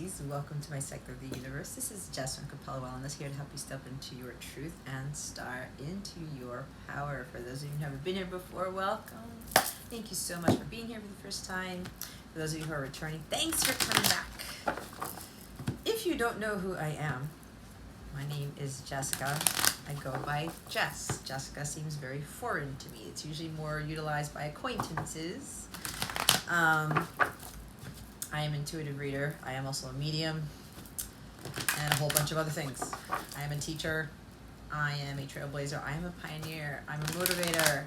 Pisces. Welcome to my sector of the universe. This is Jess from Capella Wellness, here to help you step into your truth and start into your power. For those of you who've never been here before, welcome. Thank you so much for being here for the first time. For those of you who are returning, thanks for coming back. If you don't know who I am, my name is Jessica. I go by Jess. Jessica seems very foreign to me. It's usually more utilized by acquaintances. I am an intuitive reader. I am also a medium and a whole bunch of other things. I am a teacher. I am a trailblazer. I am a pioneer. I'm a motivator.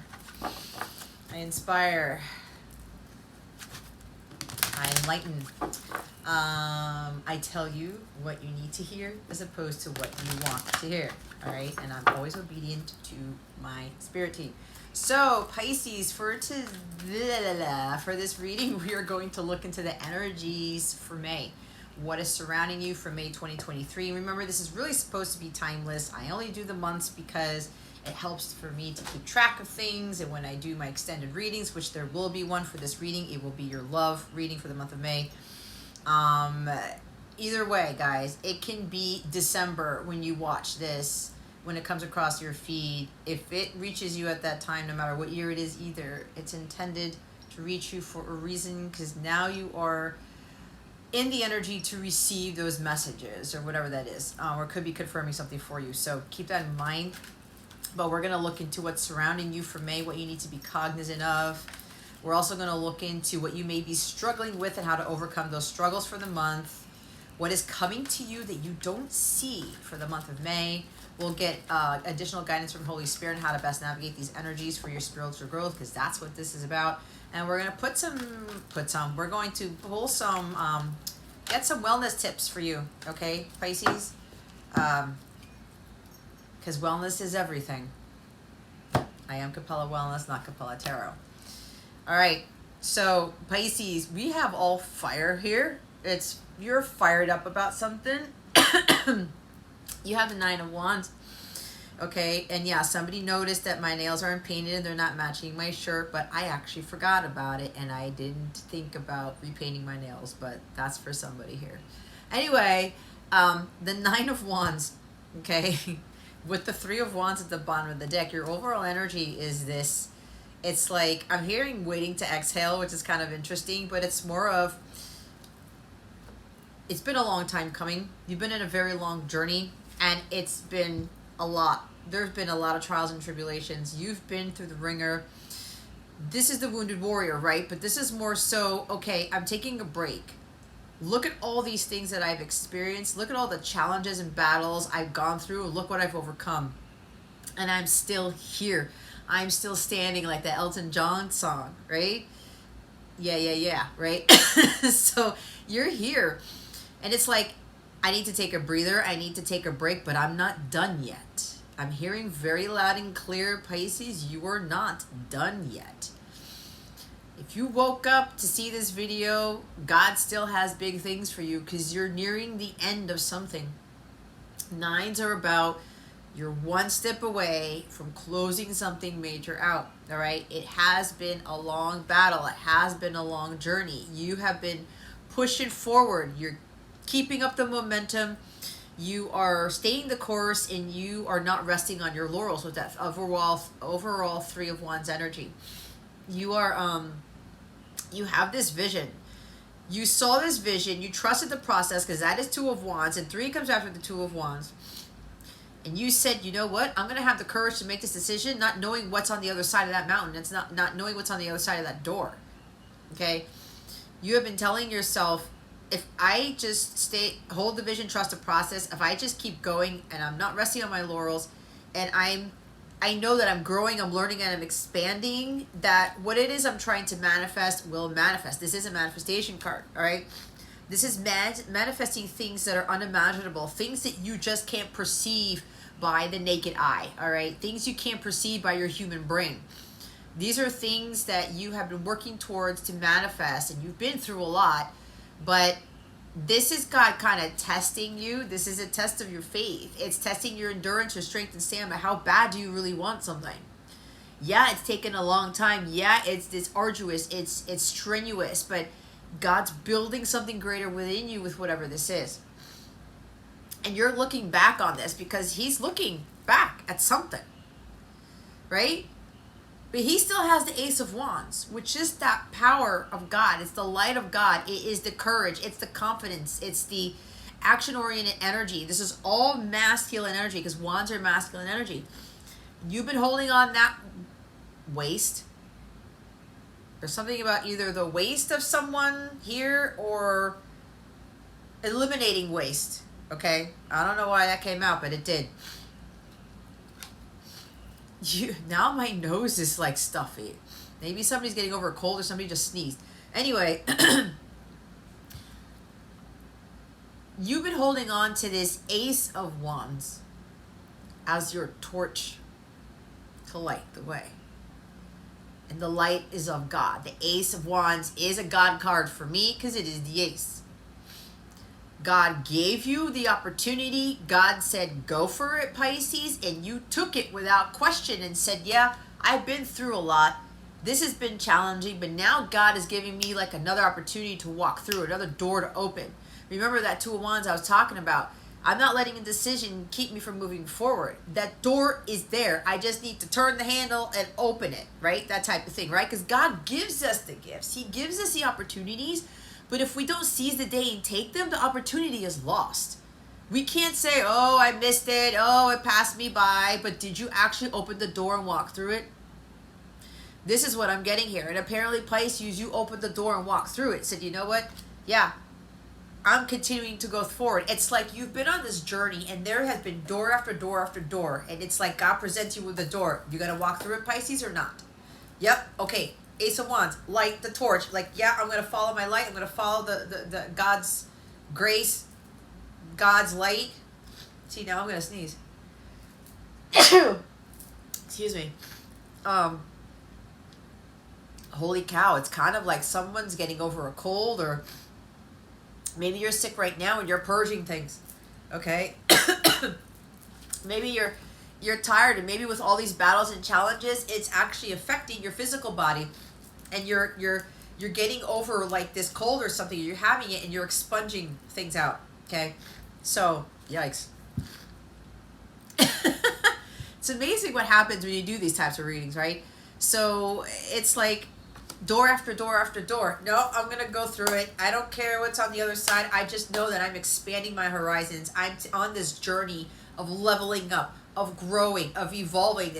I inspire. I enlighten. I tell you what you need to hear as opposed to what you want to hear. All right? And I'm always obedient to my spirit team. So, Pisces, for this reading, we are going to look into the energies for May. What is surrounding you for May 2023. Remember, this is really supposed to be timeless. I only do the months because it helps for me to keep track of things. And when I do my extended readings, which there will be one for this reading, it will be your love reading for the month of May. Either way, guys, it can be December when you watch this. When it comes across your feed, if it reaches you at that time, no matter what year it is either, it's intended to reach you for a reason, because now you are in the energy to receive those messages or whatever that is, or it could be confirming something for you. So keep that in mind. But we're going to look into what's surrounding you for May, what you need to be cognizant of. We're also going to look into what you may be struggling with and how to overcome those struggles for the month. What is coming to you that you don't see for the month of May. We'll get additional guidance from Holy Spirit on how to best navigate these energies for your spiritual growth, because that's what this is about. And we're going to we're going to pull some, get some wellness tips for you, okay, Pisces? Because wellness is everything. I am Capella Wellness, not Capella Tarot. All right, so Pisces, we have all fire here. You're fired up about something. You have the 9 of Wands, okay? And yeah, somebody noticed that my nails aren't painted and they're not matching my shirt, but I actually forgot about it and I didn't think about repainting my nails, but that's for somebody here. Anyway, the 9 of Wands, okay? With the 3 of Wands at the bottom of the deck, your overall energy is this. It's like, I'm hearing waiting to exhale, which is kind of interesting, but it's more of, it's been a long time coming. You've been in a very long journey. And it's been a lot. There's been a lot of trials and tribulations. You've been through the ringer. This is the wounded warrior, right? But this is more so, okay, I'm taking a break. Look at all these things that I've experienced. Look at all the challenges and battles I've gone through. Look what I've overcome. And I'm still here. I'm still standing, like the Elton John song, right? Yeah, right? So you're here. And it's like, I need to take a breather. I need to take a break, but I'm not done yet. I'm hearing very loud and clear, Pisces, you are not done yet. If you woke up to see this video, God still has big things for you because you're nearing the end of something. 9s are about you're one step away from closing something major out, all right? It has been a long battle. It has been a long journey. You have been pushing forward. You're keeping up the momentum, you are staying the course, and you are not resting on your laurels with that overall 3 of Wands energy. You are you have this vision. You saw this vision, you trusted the process, because that is 2 of Wands, and 3 comes after the 2 of Wands. And you said, you know what, I'm gonna have the courage to make this decision, not knowing what's on the other side of that mountain. It's not knowing what's on the other side of that door. Okay? You have been telling yourself, if I just hold the vision, trust the process, if I just keep going and I'm not resting on my laurels, and I know that I'm growing, I'm learning, and I'm expanding, that what it is I'm trying to manifest will manifest. This is a manifestation card, all right? This is manifesting things that are unimaginable, things that you just can't perceive by the naked eye, all right? Things you can't perceive by your human brain. These are things that you have been working towards to manifest, and you've been through a lot. But this is God kind of testing you. This is a test of your faith. It's testing your endurance, your strength, and stamina. How bad do you really want something? Yeah, it's taken a long time. Yeah, it's arduous. It's strenuous. But God's building something greater within you with whatever this is. And you're looking back on this because he's looking back at something, right? But he still has the Ace of Wands, which is that power of God. It's the light of God. It is the courage. It's the confidence. It's the action-oriented energy. This is all masculine energy because wands are masculine energy. You've been holding on that waist. There's something about either the waist of someone here or eliminating waste. Okay? I don't know why that came out, but it did. Now my nose is like stuffy. Maybe somebody's getting over a cold or somebody just sneezed. Anyway, you've been holding on to this Ace of Wands as your torch to light the way. And the light is of God. The Ace of Wands is a God card for me because it is the ace. God gave you the opportunity. God said, go for it, Pisces. And you took it without question and said, yeah, I've been through a lot. This has been challenging, but now God is giving me like another opportunity to walk through, another door to open. Remember that Two of Wands I was talking about? I'm not letting a decision keep me from moving forward. That door is there. I just need to turn the handle and open it, right? That type of thing, right? Because God gives us the gifts. He gives us the opportunities. But if we don't seize the day and take them, the opportunity is lost. We can't say, oh, I missed it. Oh, it passed me by. But did you actually open the door and walk through it? This is what I'm getting here. And apparently, Pisces, you opened the door and walked through it. Said, you know what? Yeah, I'm continuing to go forward. It's like you've been on this journey and there has been door after door after door. And it's like God presents you with the door. You got to walk through it, Pisces, or not? Yep. Okay. Ace of Wands, light the torch. Like, yeah, I'm going to follow my light. I'm going to follow the God's grace, God's light. See, now I'm going to sneeze. Excuse me. Holy cow, it's kind of like someone's getting over a cold, or maybe you're sick right now and you're purging things. Okay? Maybe you're tired, and maybe with all these battles and challenges, it's actually affecting your physical body. And you're getting over like this cold or something. You're having it and you're expunging things out. Okay, so yikes. It's amazing what happens when you do these types of readings, right? So it's like door after door after door. No, I'm gonna go through it. I don't care what's on the other side. I just know that I'm expanding my horizons. I'm on this journey of leveling up, of growing, of evolving.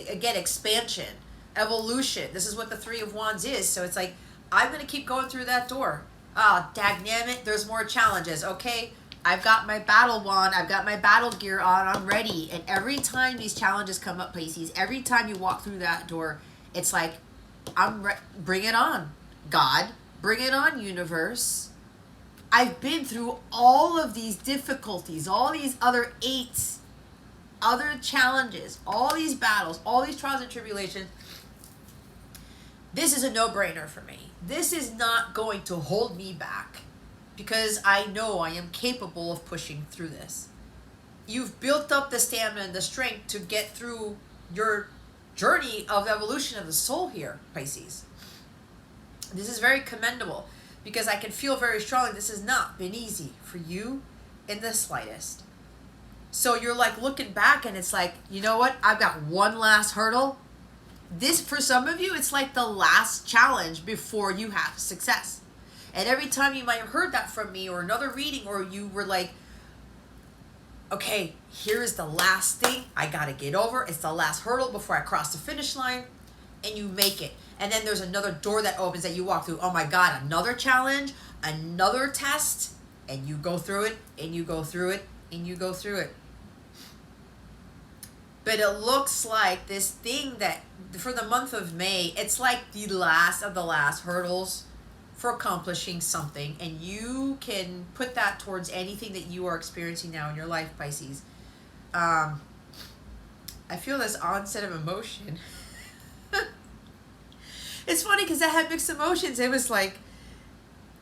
Again, expansion. Evolution. This is what the Three of Wands is. So it's like, I'm going to keep going through that door. Ah, dagnammit, there's more challenges. Okay, I've got my battle wand. I've got my battle gear on. I'm ready. And every time these challenges come up, Pisces, every time you walk through that door, it's like, bring it on, God. Bring it on, universe. I've been through all of these difficulties, all these other eights, other challenges, all these battles, all these trials and tribulations. This is a no-brainer for me. This is not going to hold me back because I know I am capable of pushing through this. You've built up the stamina and the strength to get through your journey of evolution of the soul here, Pisces. This is very commendable because I can feel very strongly this has not been easy for you in the slightest. So you're like looking back and it's like, you know what? I've got one last hurdle. This, for some of you, it's like the last challenge before you have success. And every time you might have heard that from me or another reading, or you were like, okay, here is the last thing I got to get over. It's the last hurdle before I cross the finish line. And you make it. And then there's another door that opens that you walk through. Oh my God, another challenge, another test. And you go through it, and you go through it, and you go through it. But it looks like this thing that for the month of May, it's like the last of the last hurdles for accomplishing something. And you can put that towards anything that you are experiencing now in your life, Pisces. I feel this onset of emotion. It's funny because I had mixed emotions. It was like,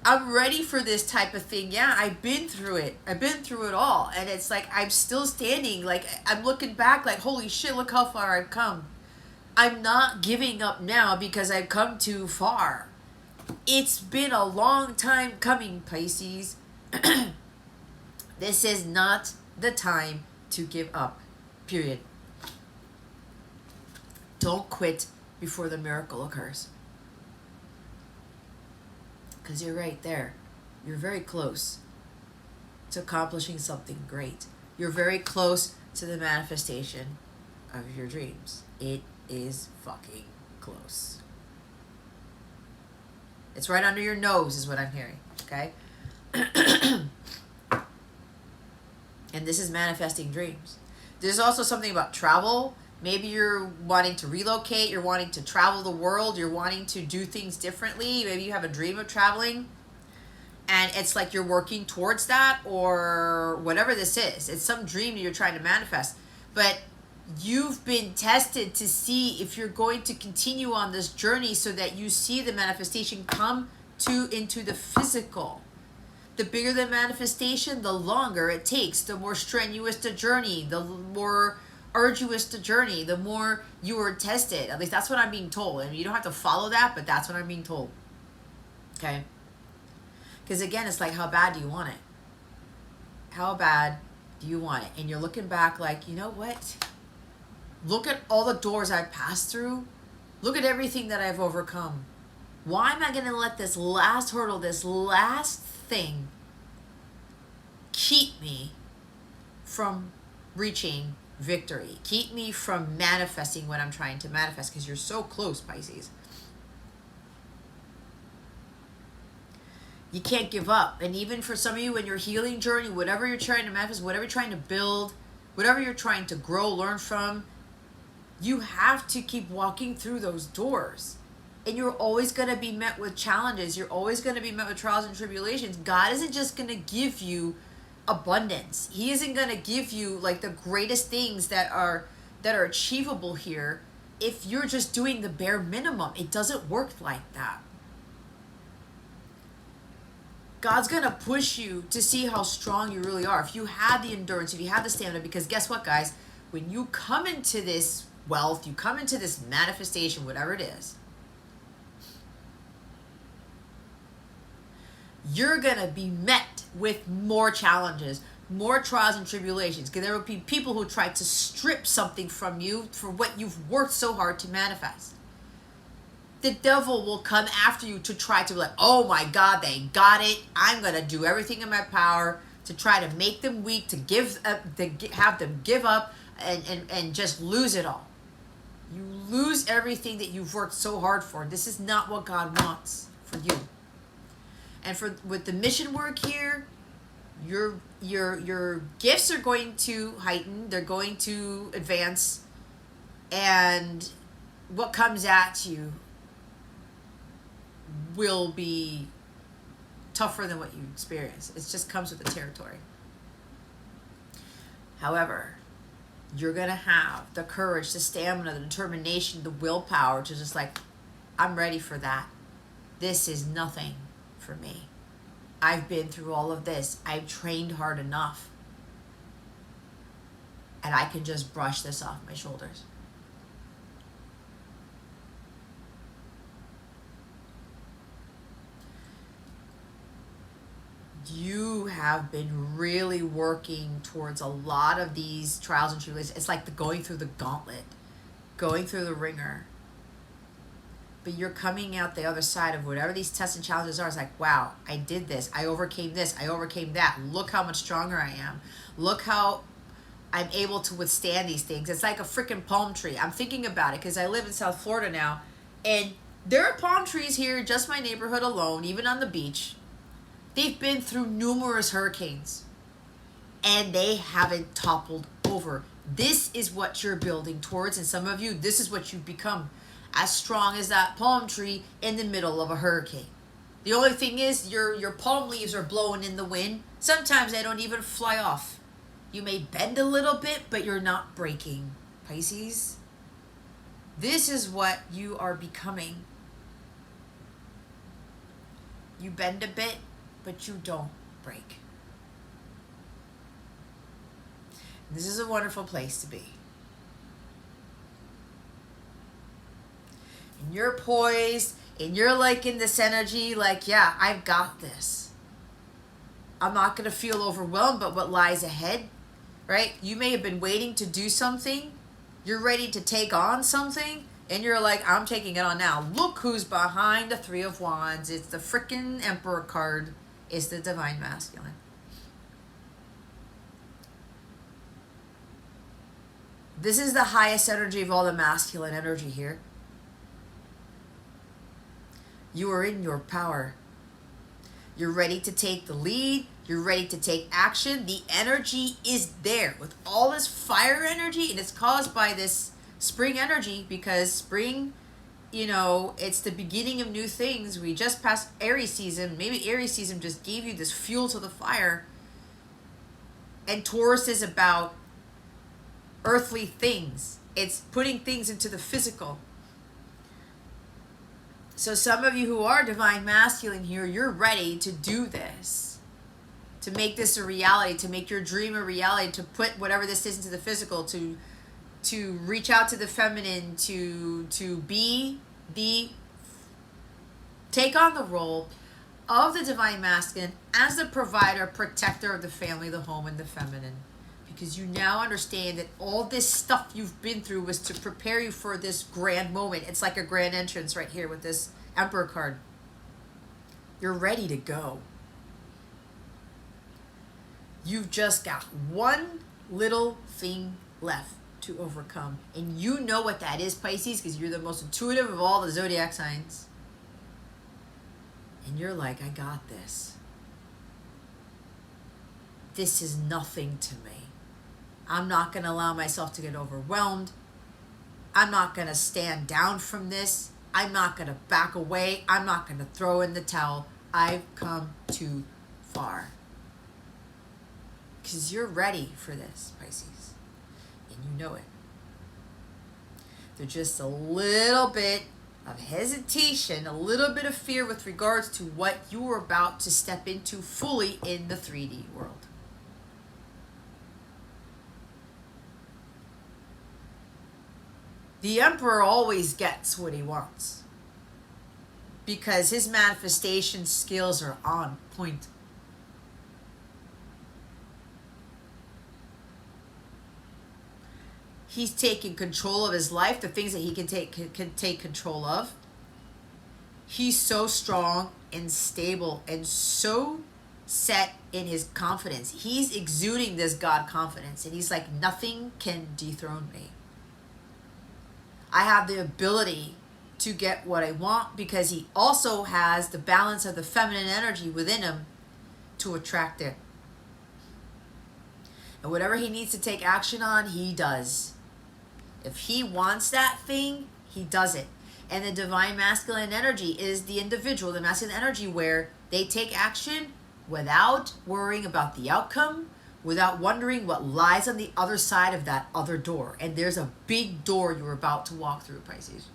I'm ready for this type of thing. Yeah, I've been through it. I've been through it all. And it's like, I'm still standing. Like, I'm looking back like, holy shit, look how far I've come. I'm not giving up now because I've come too far. It's been a long time coming, Pisces. This is not the time to give up. Period. Don't quit before the miracle occurs. Because you're right there. You're very close to accomplishing something great. You're very close to the manifestation of your dreams. It is fucking close. It's right under your nose is what I'm hearing, okay? And this is manifesting dreams. There's also something about travel. Maybe you're wanting to relocate, you're wanting to travel the world, you're wanting to do things differently. Maybe you have a dream of traveling, and it's like you're working towards that, or whatever this is. It's some dream that you're trying to manifest. But you've been tested to see if you're going to continue on this journey so that you see the manifestation come into the physical. The bigger the manifestation, the longer it takes, the more strenuous the journey, the more arduous the journey, the more you are tested. At least that's what I'm being told. I mean, you don't have to follow that, but that's what I'm being told. Okay? Because again, it's like, how bad do you want it? How bad do you want it? And you're looking back like, you know what? Look at all the doors I've passed through. Look at everything that I've overcome. Why am I going to let this last hurdle, this last thing, keep me from reaching victory? Keep me from manifesting what I'm trying to manifest? Because you're so close, Pisces. You can't give up. And even for some of you in your healing journey, whatever you're trying to manifest, whatever you're trying to build, whatever you're trying to grow, learn from, you have to keep walking through those doors. And you're always going to be met with challenges. You're always going to be met with trials and tribulations. God isn't just going to give you abundance. He isn't going to give you like the greatest things that are achievable here if you're just doing the bare minimum. It doesn't work like that. God's going to push you to see how strong you really are. If you have the endurance, if you have the stamina, because guess what, guys? When you come into this wealth, you come into this manifestation, whatever it is, you're going to be met with more challenges, more trials and tribulations. Because there will be people who try to strip something from you for what you've worked so hard to manifest. The devil will come after you to try to be like, oh my God, they got it. I'm going to do everything in my power to try to make them weak, to have them give up and just lose it all. You lose everything that you've worked so hard for. This is not what God wants for you. And with the mission work here, your gifts are going to heighten. They're going to advance. And what comes at you will be tougher than what you experience. It just comes with the territory. However, you're going to have the courage, the stamina, the determination, the willpower to just like, I'm ready for that. This is nothing for me. I've been through all of this. I've trained hard enough. And I can just brush this off my shoulders. You have been really working towards a lot of these trials and tribulations. It's like going through the gauntlet, going through the ringer. But you're coming out the other side of whatever these tests and challenges are. It's like, wow, I did this. I overcame this. I overcame that. Look how much stronger I am. Look how I'm able to withstand these things. It's like a freaking palm tree. I'm thinking about it because I live in South Florida now. And there are palm trees here, just my neighborhood alone, even on the beach. They've been through numerous hurricanes. And they haven't toppled over. This is what you're building towards. And some of you, this is what you've become. As strong as that palm tree in the middle of a hurricane. The only thing is your palm leaves are blowing in the wind. Sometimes they don't even fly off. You may bend a little bit, but you're not breaking, Pisces. This is what you are becoming. You bend a bit, but you don't break. This is a wonderful place to be. And you're poised, And you're like in this energy, like, yeah, I've got this. I'm not going to feel overwhelmed by what lies ahead, right? You may have been waiting to do something. You're ready to take on something. And you're like, I'm taking it on now. Look who's behind the Three of Wands. It's the freaking Emperor card. It's the Divine Masculine. This is the highest energy of all the masculine energy here. You are in your power. You're ready to take the lead. You're ready to take action. The energy is there with all this fire energy, and it's caused by this spring energy, because spring, you know, it's the beginning of new things. We just passed Aries season. Maybe Aries season just gave you this fuel to the fire. And Taurus is about earthly things. It's putting things into the physical. So some of you who are divine masculine here, you're ready to do this, to make this a reality, to make your dream a reality, to put whatever this is into the physical, to reach out to the feminine, to take on the role of the divine masculine as the provider, protector of the family, the home, and the feminine. Because you now understand that all this stuff you've been through was to prepare you for this grand moment. It's like a grand entrance right here with this Emperor card. You're ready to go. You've just got one little thing left to overcome. And you know what that is, Pisces, because you're the most intuitive of all the zodiac signs. And you're like, I got this. This is nothing to me. I'm not going to allow myself to get overwhelmed. I'm not going to stand down from this. I'm not going to back away. I'm not going to throw in the towel. I've come too far. Because you're ready for this, Pisces. And you know it. There's just a little bit of hesitation, a little bit of fear with regards to what you're about to step into fully in the 3D world. The Emperor always gets what he wants because his manifestation skills are on point. He's taking control of his life, the things that he can take control of. He's so strong and stable and so set in his confidence. He's exuding this God confidence, and he's like, nothing can dethrone me. I have the ability to get what I want because he also has the balance of the feminine energy within him to attract it. And whatever he needs to take action on, he does. If he wants that thing, he does it. And the divine masculine energy is the individual, the masculine energy where they take action without worrying about the outcome, without wondering what lies on the other side of that other door. And there's a big door you're about to walk through, Pisces.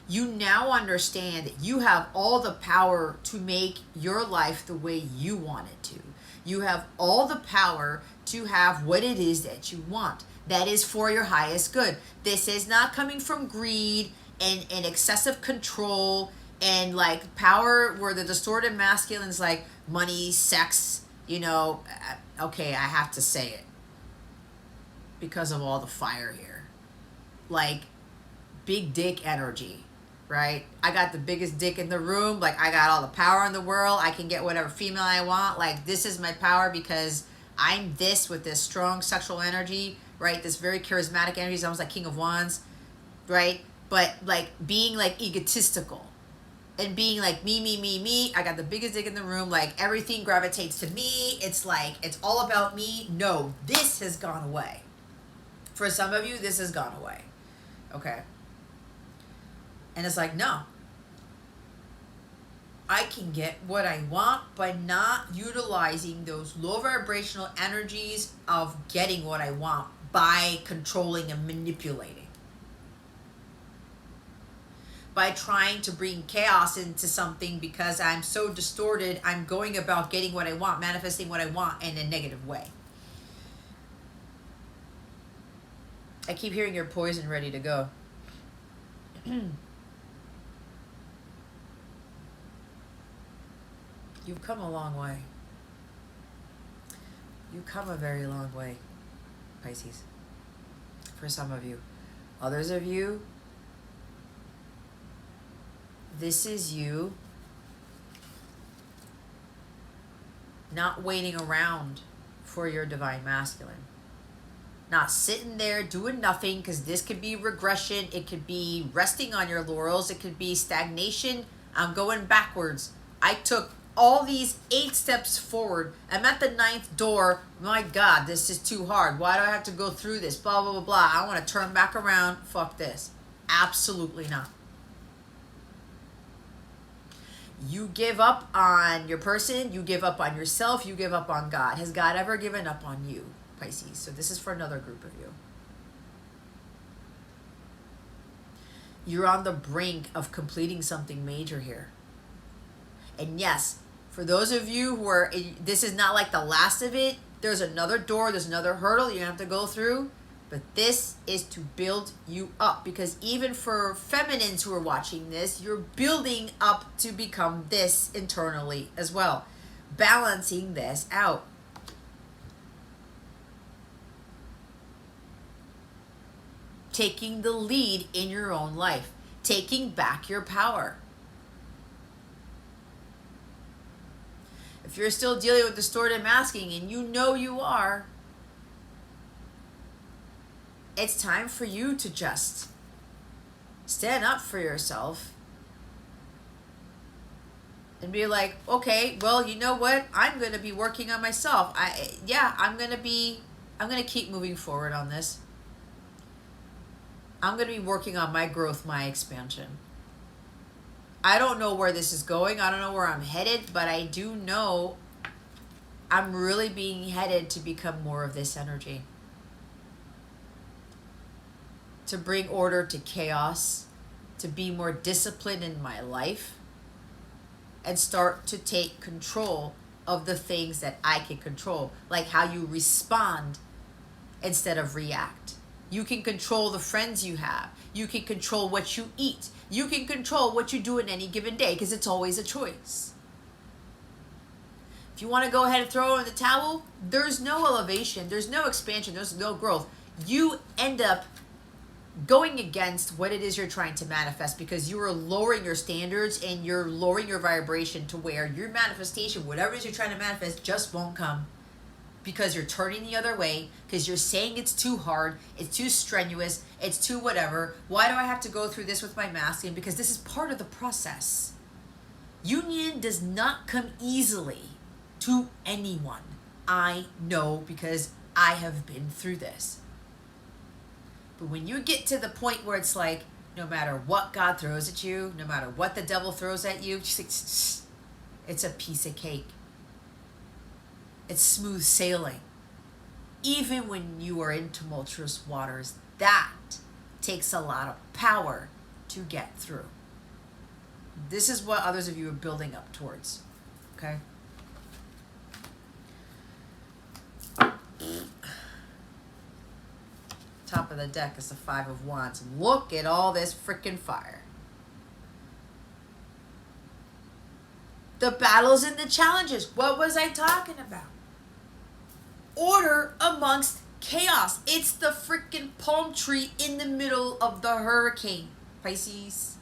You now understand that you have all the power to make your life the way you want it to. You have all the power to have what it is that you want. That is for your highest good. This is not coming from greed and excessive control and like power where the distorted masculine is like money, sex, you know. Okay, I have to say it because of all the fire here. Like big dick energy, right? I got the biggest dick in the room. Like I got all the power in the world. I can get whatever female I want. Like this is my power because I'm this with this strong sexual energy, right? This very charismatic energy is almost like King of Wands, right? But like being like egotistical and being like me. I got the biggest dick in the room. Like everything gravitates to me. It's like, it's all about me. No, this has gone away. For some of you, this has gone away. Okay. And it's like, no. I can get what I want by not utilizing those low vibrational energies of getting what I want by controlling and manipulating. By trying to bring chaos into something because I'm so distorted, I'm going about getting what I want, manifesting what I want in a negative way. I keep hearing your poison ready to go. You've come a long way. You've come a very long way, Pisces. For some of you. Others of you, this is you not waiting around for your divine masculine. Not sitting there doing nothing, because this could be regression. It could be resting on your laurels. It could be stagnation. I'm going backwards. I took all these 8 steps forward. I'm at the 9th door. My God, this is too hard. Why do I have to go through this? Blah, blah, blah, blah. I want to turn back around. Fuck this. Absolutely not. You give up on your person. You give up on yourself. You give up on God. Has God ever given up on you, Pisces? So this is for another group of you. You're on the brink of completing something major here. And yes, for those of you who are, this is not like the last of it. There's another door, there's another hurdle you have to go through. But this is to build you up. Because even for feminines who are watching this, you're building up to become this internally as well. Balancing this out. Taking the lead in your own life. Taking back your power. If you're still dealing with distorted masking, and you know you are, it's time for you to just stand up for yourself and be like, okay, well, you know what? I'm going to be working on myself. I'm going to keep moving forward on this. I'm going to be working on my growth, my expansion. I don't know where this is going. I don't know where I'm headed, but I do know I'm really being headed to become more of this energy. To bring order to chaos, to be more disciplined in my life, and start to take control of the things that I can control, like how you respond instead of react. You can control the friends you have. You can control what you eat. You can control what you do in any given day, because it's always a choice. If you want to go ahead and throw in the towel, there's no elevation, there's no expansion, there's no growth. You end up going against what it is you're trying to manifest, because you are lowering your standards and you're lowering your vibration to where your manifestation, whatever it is you're trying to manifest, just won't come. Because you're turning the other way, because you're saying it's too hard, it's too strenuous, it's too whatever. Why do I have to go through this with my masculine? Because this is part of the process. Union does not come easily to anyone. I know, because I have been through this. But when you get to the point where it's like, no matter what God throws at you, no matter what the devil throws at you, it's a piece of cake. It's smooth sailing. Even when you are in tumultuous waters, that takes a lot of power to get through. This is what others of you are building up towards. Okay? Top of the deck is the 5 of Wands. Look at all this freaking fire. The battles and the challenges. What was I talking about? Order amongst chaos. It's the freaking palm tree in the middle of the hurricane, Pisces.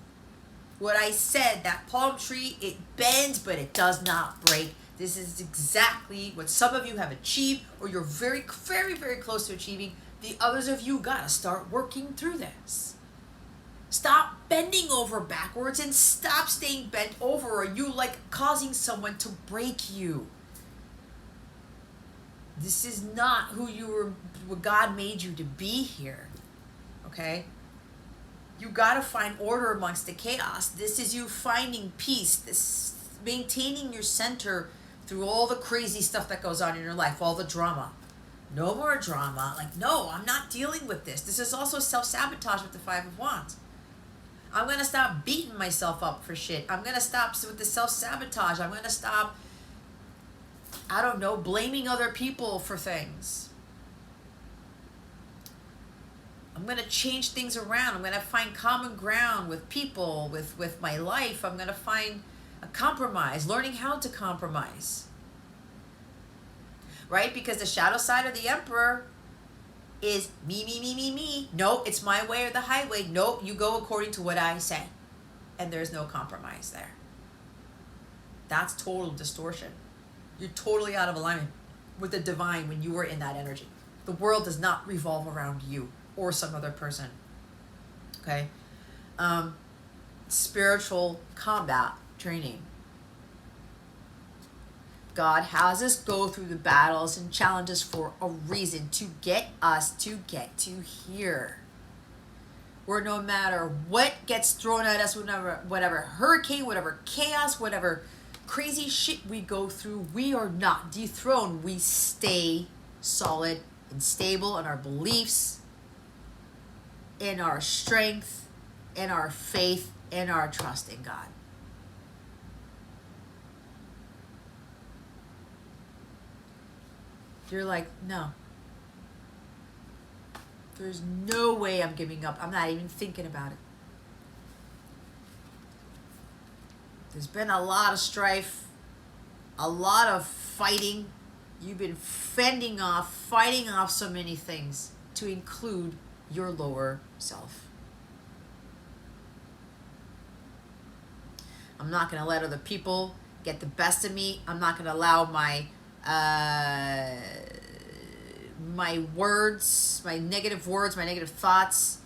What I said, that palm tree, it bends, but it does not break. This is exactly what some of you have achieved, or you're very, very, very close to achieving. The others of you gotta start working through this. Stop bending over backwards and stop staying bent over, or you like causing someone to break you. This is not who you were, what God made you to be here. Okay? You gotta find order amongst the chaos. This is you finding peace, this maintaining your center through all the crazy stuff that goes on in your life, all the drama. No more drama. Like, no, I'm not dealing with this. This is also self-sabotage with the 5 of Wands. I'm going to stop beating myself up for shit. I'm going to stop with the self-sabotage. I'm going to stop, I don't know, blaming other people for things. I'm going to change things around. I'm going to find common ground with people, with my life. I'm going to find a compromise, learning how to compromise. Right? Because the shadow side of the Emperor is me, me, me, me, me. No, it's my way or the highway. No, you go according to what I say. And there's no compromise there. That's total distortion. You're totally out of alignment with the divine when you were in that energy. The world does not revolve around you or some other person. Okay? Spiritual combat training. God has us go through the battles and challenges for a reason, to get us to get to here. Where no matter what gets thrown at us, whatever hurricane, whatever chaos, whatever crazy shit we go through, we are not dethroned. We stay solid and stable in our beliefs, in our strength, in our faith, in our trust in God. You're like, no. There's no way I'm giving up. I'm not even thinking about it. There's been a lot of strife, a lot of fighting. You've been fighting off so many things, to include your lower self. I'm not going to let other people get the best of me. I'm not going to allow my words, my negative thoughts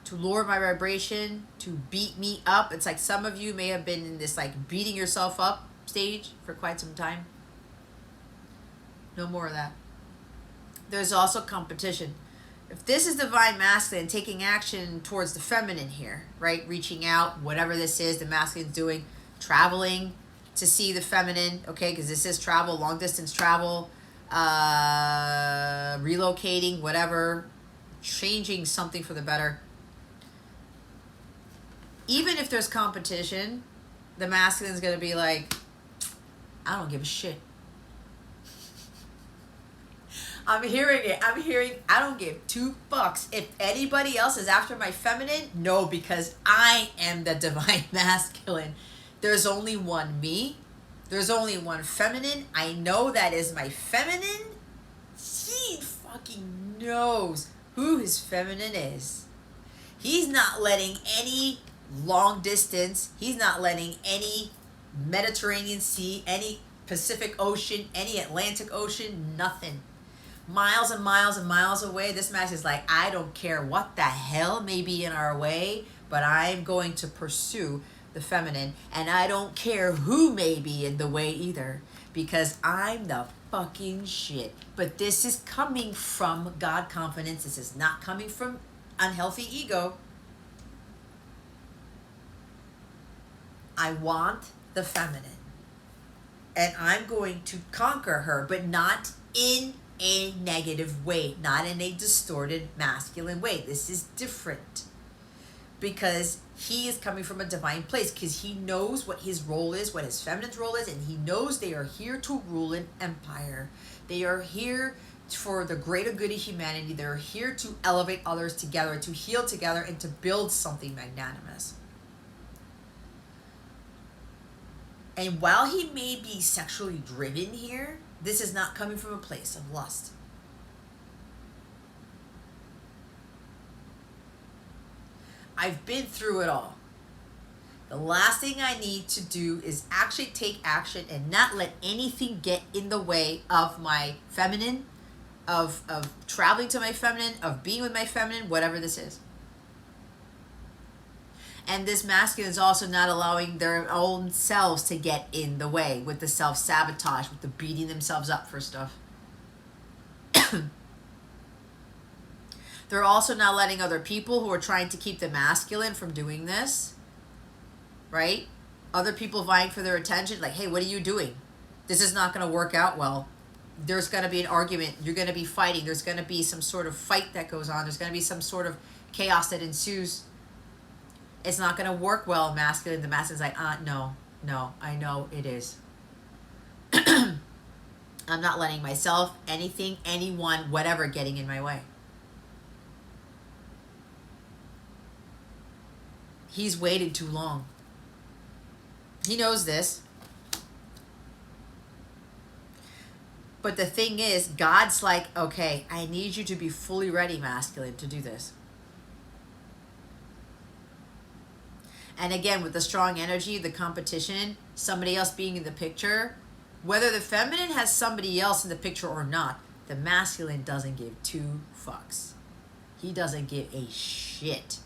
to lower my vibration, to beat me up. It's like some of you may have been in this like beating yourself up stage for quite some time. No more of that. There's also competition. If this is divine masculine, taking action towards the feminine here, right? Reaching out, whatever this is, the masculine's doing, traveling to see the feminine, okay? Because this is travel, long distance travel, relocating, whatever, changing something for the better. Even if there's competition, the masculine's going to be like, I don't give a shit. I'm hearing it. I don't give two fucks. If anybody else is after my feminine, no, because I am the divine masculine. There's only one me. There's only one feminine. I know that is my feminine. He fucking knows who his feminine is. He's not letting any long distance, he's not letting any Mediterranean Sea, any Pacific Ocean, any Atlantic Ocean, nothing. Miles and miles and miles away, this match is like, I don't care what the hell may be in our way, but I'm going to pursue the feminine, and I don't care who may be in the way either, because I'm the fucking shit. But this is coming from God confidence. This is not coming from unhealthy ego. I want the feminine, and I'm going to conquer her, but not in a negative way, not in a distorted masculine way. This is different, because he is coming from a divine place, because he knows what his role is, what his feminine's role is, and he knows they are here to rule an empire. They are here for the greater good of humanity. They're here to elevate others together, to heal together, and to build something magnanimous. And while he may be sexually driven here, this is not coming from a place of lust. I've been through it all. The last thing I need to do is actually take action and not let anything get in the way of my feminine, of traveling to my feminine, of being with my feminine, whatever this is. And this masculine is also not allowing their own selves to get in the way with the self-sabotage, with the beating themselves up for stuff. They're also not letting other people who are trying to keep the masculine from doing this, right? Other people vying for their attention, like, hey, what are you doing? This is not going to work out well. There's going to be an argument. You're going to be fighting. There's going to be some sort of fight that goes on. There's going to be some sort of chaos that ensues. It's not going to work well, masculine. The masculine's like, no, I know it is. I'm not letting myself, anything, anyone, whatever, getting in my way. He's waited too long. He knows this. But the thing is, God's like, okay, I need you to be fully ready, masculine, to do this. And again, with the strong energy, the competition, somebody else being in the picture, whether the feminine has somebody else in the picture or not, the masculine doesn't give two fucks. He doesn't give a shit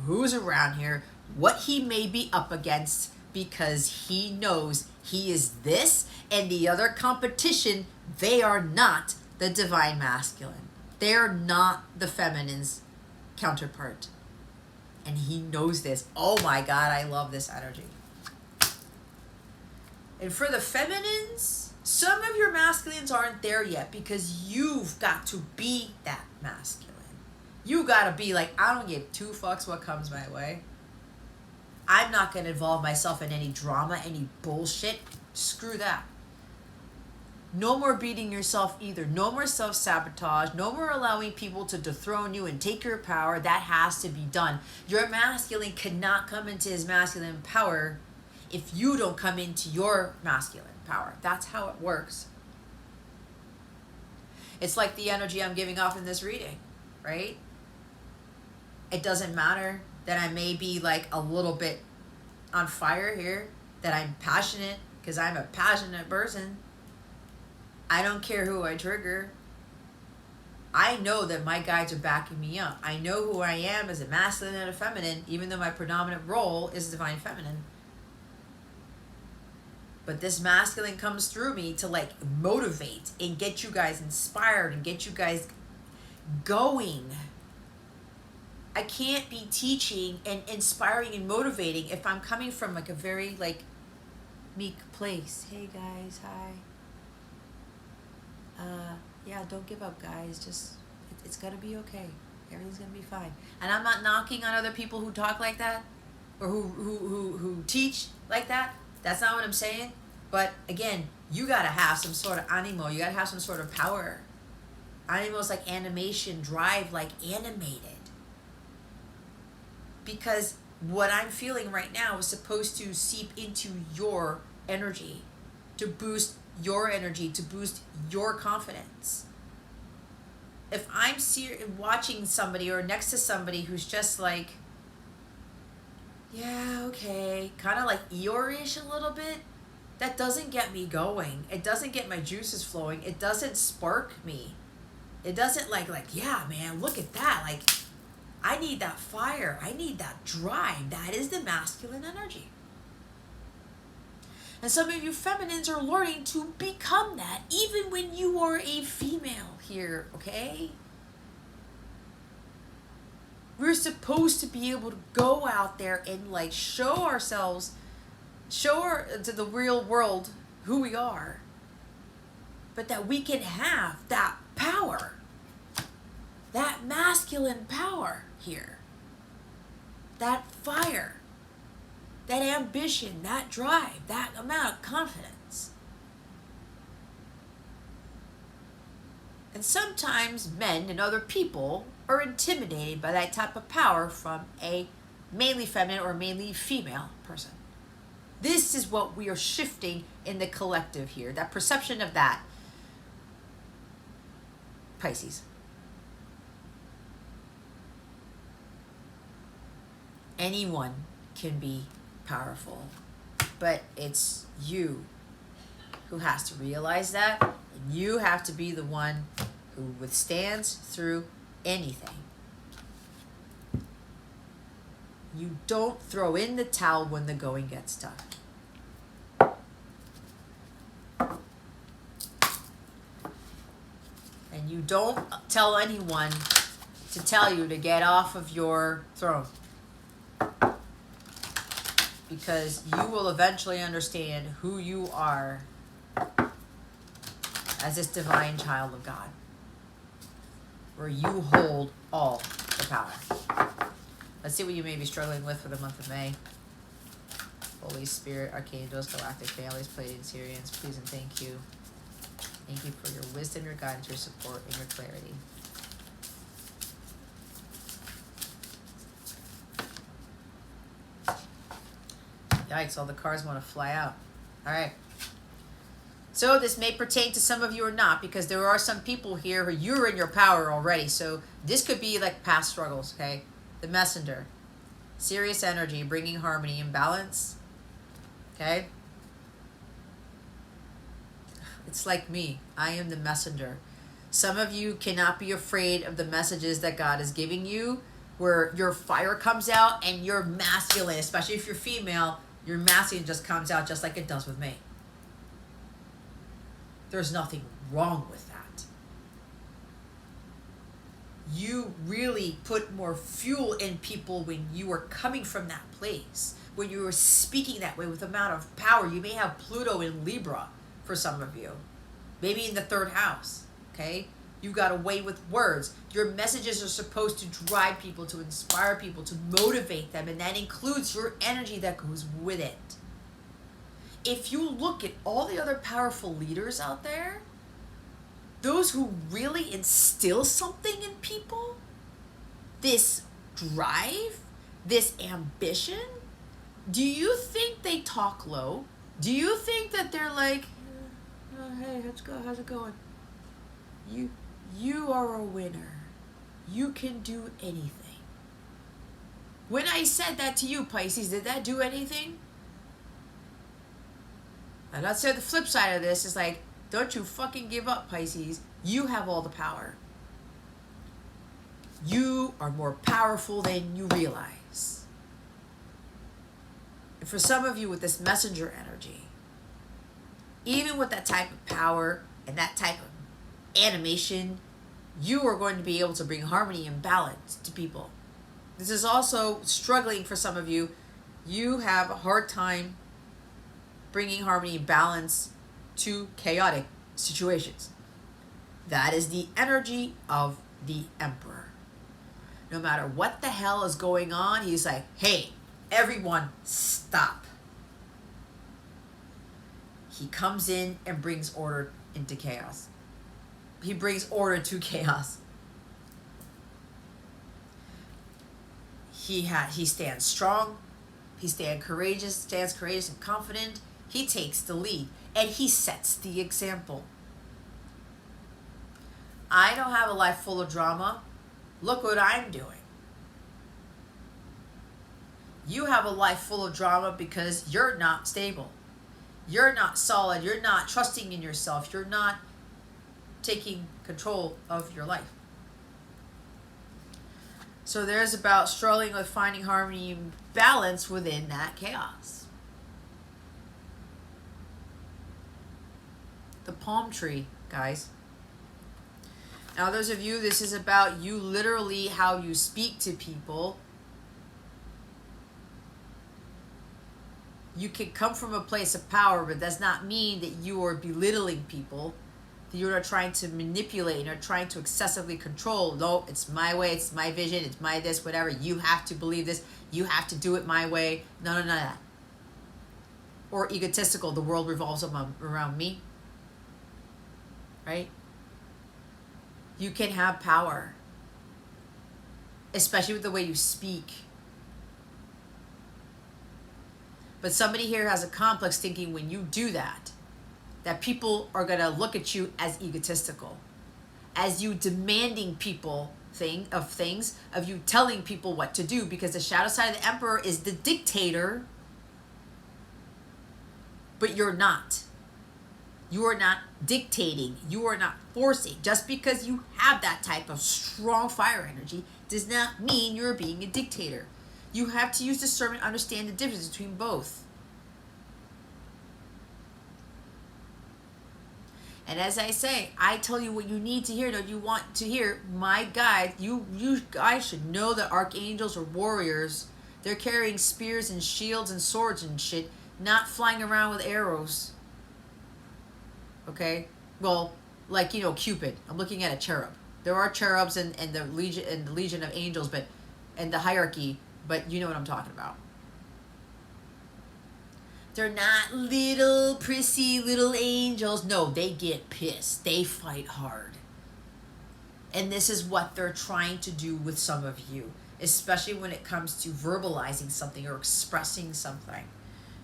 who's around here, what he may be up against, because he knows he is this, and the other competition, they are not the divine masculine. They are not the feminine's counterpart. And he knows this. Oh my God, I love this energy. And for the feminines, some of your masculines aren't there yet because you've got to be that masculine. You gotta be like, I don't give two fucks what comes my way. I'm not gonna involve myself in any drama, any bullshit. Screw that. No more beating yourself either. No more self-sabotage. No more allowing people to dethrone you and take your power. That has to be done. Your masculine cannot come into his masculine power if you don't come into your masculine power. That's how it works. It's like the energy I'm giving off in this reading, right? It doesn't matter that I may be like a little bit on fire here, that I'm passionate, because I'm a passionate person. I don't care who I trigger. I know that my guides are backing me up. I know who I am as a masculine and a feminine, even though my predominant role is divine feminine. But this masculine comes through me to like motivate and get you guys inspired and get you guys going. I can't be teaching and inspiring and motivating if I'm coming from like a very like meek place. Hey guys, hi. Yeah, don't give up, guys. Just it's gonna be okay. Everything's gonna be fine. And I'm not knocking on other people who talk like that or who teach like that. That's not what I'm saying. But again, you gotta have some sort of animo. You gotta have some sort of power. Animo is like animation, drive, like animated. Because what I'm feeling right now is supposed to seep into your energy, to boost your energy, to boost your confidence. If I'm watching somebody or next to somebody who's just like, yeah, okay, kind of like Eeyore-ish a little bit, that doesn't get me going. It doesn't get my juices flowing. It doesn't spark me. It doesn't like, yeah, man, look at that. Like, I need that fire. I need that drive. That is the masculine energy. And some of you feminines are learning to become that, even when you are a female here, okay? We're supposed to be able to go out there and like show ourselves, to the real world who we are. But that we can have that power, that masculine power here, that fire, that ambition, that drive, that amount of confidence. And sometimes men and other people are intimidated by that type of power from a mainly feminine or mainly female person. This is what we are shifting in the collective here, that perception of that. Pisces. Anyone can be powerful, but it's you who has to realize that, and you have to be the one who withstands through anything. You don't throw in the towel when the going gets tough. And you don't tell anyone to tell you to get off of your throne. Because you will eventually understand who you are as this divine child of God, where you hold all the power. Let's see what you may be struggling with for the month of May. Holy Spirit, Archangels, Galactic Families, Pleiadian Syrians, please and thank you. Thank you for your wisdom, your guidance, your support, and your clarity. Yikes, all the cards want to fly out. All right. So this may pertain to some of you or not, because there are some people here who you're in your power already. So this could be like past struggles, okay? The Messenger. Serious energy, bringing harmony and balance. Okay? It's like me. I am the messenger. Some of you cannot be afraid of the messages that God is giving you, where your fire comes out and you're masculine, especially if you're female, your masculine just comes out just like it does with me. There's nothing wrong with that. You really put more fuel in people when you are coming from that place, when you are speaking that way with amount of power. You may have Pluto in Libra for some of you, maybe in the 3rd house, okay? You got a way with words. Your messages are supposed to drive people, to inspire people, to motivate them, and that includes your energy that goes with it. If you look at all the other powerful leaders out there, those who really instill something in people, this drive, this ambition, do you think they talk low? Do you think that they're like, oh, hey, let's go, how's it going? You are a winner. You can do anything. When I said that to you, Pisces, did that do anything? And I'd say the flip side of this is like, don't you fucking give up, Pisces. You have all the power. You are more powerful than you realize. And for some of you with this messenger energy, even with that type of power and that type of animation, you are going to be able to bring harmony and balance to people. This is also struggling for some of you. You have a hard time bringing harmony and balance to chaotic situations. That is the energy of the Emperor. No matter what the hell is going on, he's like, hey, everyone, stop. He comes in and brings order into chaos. He brings order to chaos. He stands strong. He stands courageous and confident. He takes the lead, and he sets the example. I don't have a life full of drama. Look what I'm doing. You have a life full of drama because you're not stable. You're not solid. You're not trusting in yourself. You're not taking control of your life. So there's about struggling with finding harmony and balance within that chaos. The palm tree, guys. Now, those of you, this is about you literally how you speak to people. You can come from a place of power, but does not mean that you are belittling people, that you're not trying to manipulate or trying to excessively control. No, it's my way, it's my vision, it's my this, whatever. You have to believe this. You have to do it my way. None of that. Or egotistical, the world revolves around me. Right? You can have power, especially with the way you speak. But somebody here has a complex thinking when you do that, that people are going to look at you as egotistical, as you demanding people of you telling people what to do, because the shadow side of the Emperor is the dictator, but you're not. You are not dictating. You are not forcing. Just because you have that type of strong fire energy does not mean you're being a dictator. You have to use discernment, understand the difference between both. And as I say, I tell you what you need to hear, what you want to hear. My guide, you guys should know that archangels are warriors. They're carrying spears and shields and swords and shit, not flying around with arrows. Okay? Well, like, Cupid. I'm looking at a cherub. There are cherubs in the legion of angels, but and the hierarchy, but you know what I'm talking about. They're not little prissy little angels. No, they get pissed. They fight hard. And this is what they're trying to do with some of you, especially when it comes to verbalizing something or expressing something.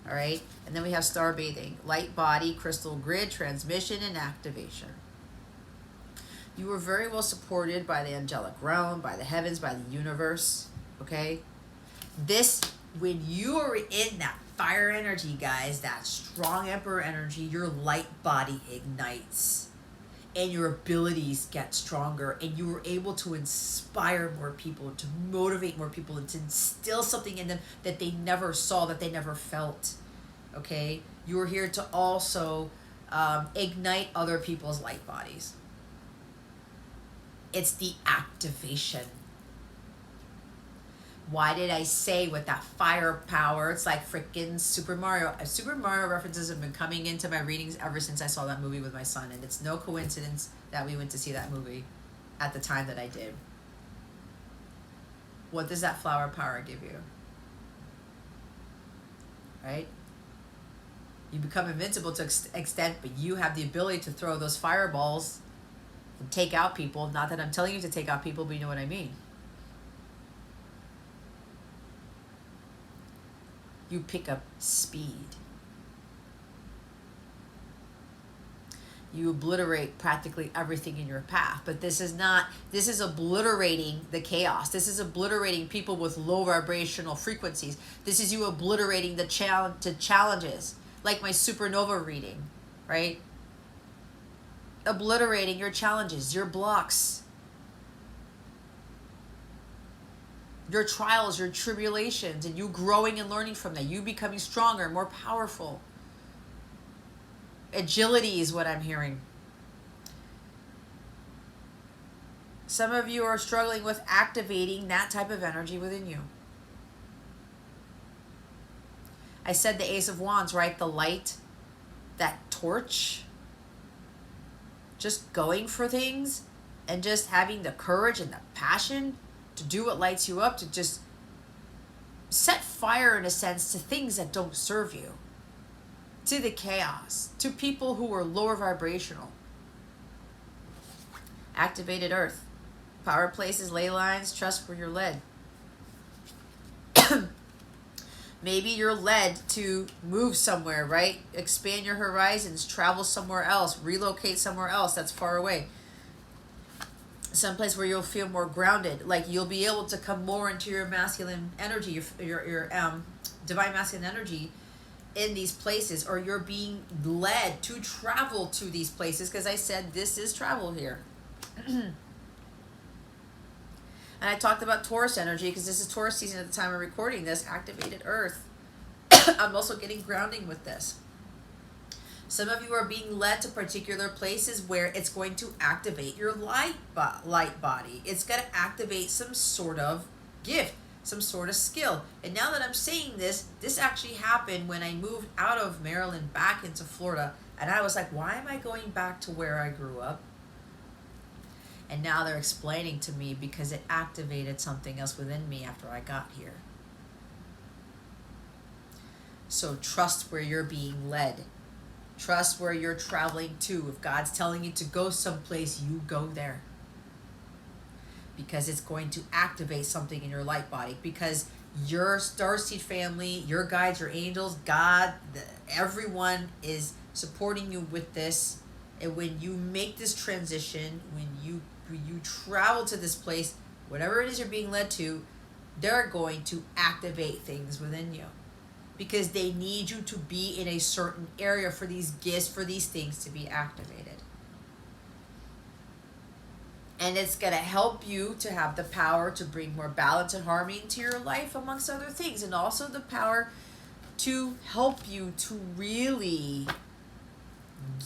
All right. And then we have star bathing, light body, crystal grid, transmission, and activation. You were very well supported by the angelic realm, by the heavens, by the universe. Okay. This, when you are in that fire energy, guys, that strong emperor energy, your light body ignites and your abilities get stronger, and you were able to inspire more people, to motivate more people, and to instill something in them that they never saw, that they never felt. Okay. You are here to also ignite other people's light bodies. It's the activation. Why did I say with that firepower? It's like freaking Super Mario. Super Mario references have been coming into my readings ever since I saw that movie with my son. And it's no coincidence that we went to see that movie at the time that I did. What does that flower power give you? Right? You become invincible to extent, but you have the ability to throw those fireballs and take out people. Not that I'm telling you to take out people, but you know what I mean. You pick up speed. You obliterate practically everything in your path. But this is obliterating the chaos. This is obliterating people with low vibrational frequencies. This is you obliterating the challenges, like my supernova reading, right? Obliterating your challenges, your blocks, your trials, your tribulations, and you growing and learning from that. You becoming stronger, more powerful. Agility is what I'm hearing. Some of you are struggling with activating that type of energy within you. I said the Ace of Wands, right? The light, that torch. Just going for things and just having the courage and the passion to do what lights you up, to just set fire, in a sense, to things that don't serve you, to the chaos, to people who are lower vibrational. Activated earth, power places, ley lines, trust where you're led. Maybe you're led to move somewhere, right? Expand your horizons, travel somewhere else, relocate somewhere else that's far away. Someplace where you'll feel more grounded, like you'll be able to come more into your masculine energy, your divine masculine energy in these places, or you're being led to travel to these places, because I said this is travel here. And I talked about Taurus energy because this is Taurus season at the time of recording this, activated earth. I'm also getting grounding with this. Some of you are being led to particular places where it's going to activate your light body. It's going to activate some sort of gift, some sort of skill. And now that I'm saying this actually happened when I moved out of Maryland back into Florida. And I was like, why am I going back to where I grew up? And now they're explaining to me because it activated something else within me after I got here. So trust where you're being led. Trust where you're traveling to. If God's telling you to go someplace, you go there. Because it's going to activate something in your light body. Because your starseed family, your guides, your angels, God, everyone is supporting you with this. And when you make this transition, when you travel to this place, whatever it is you're being led to, they're going to activate things within you. Because they need you to be in a certain area for these gifts, for these things to be activated. And it's going to help you to have the power to bring more balance and harmony into your life, amongst other things. And also the power to help you to really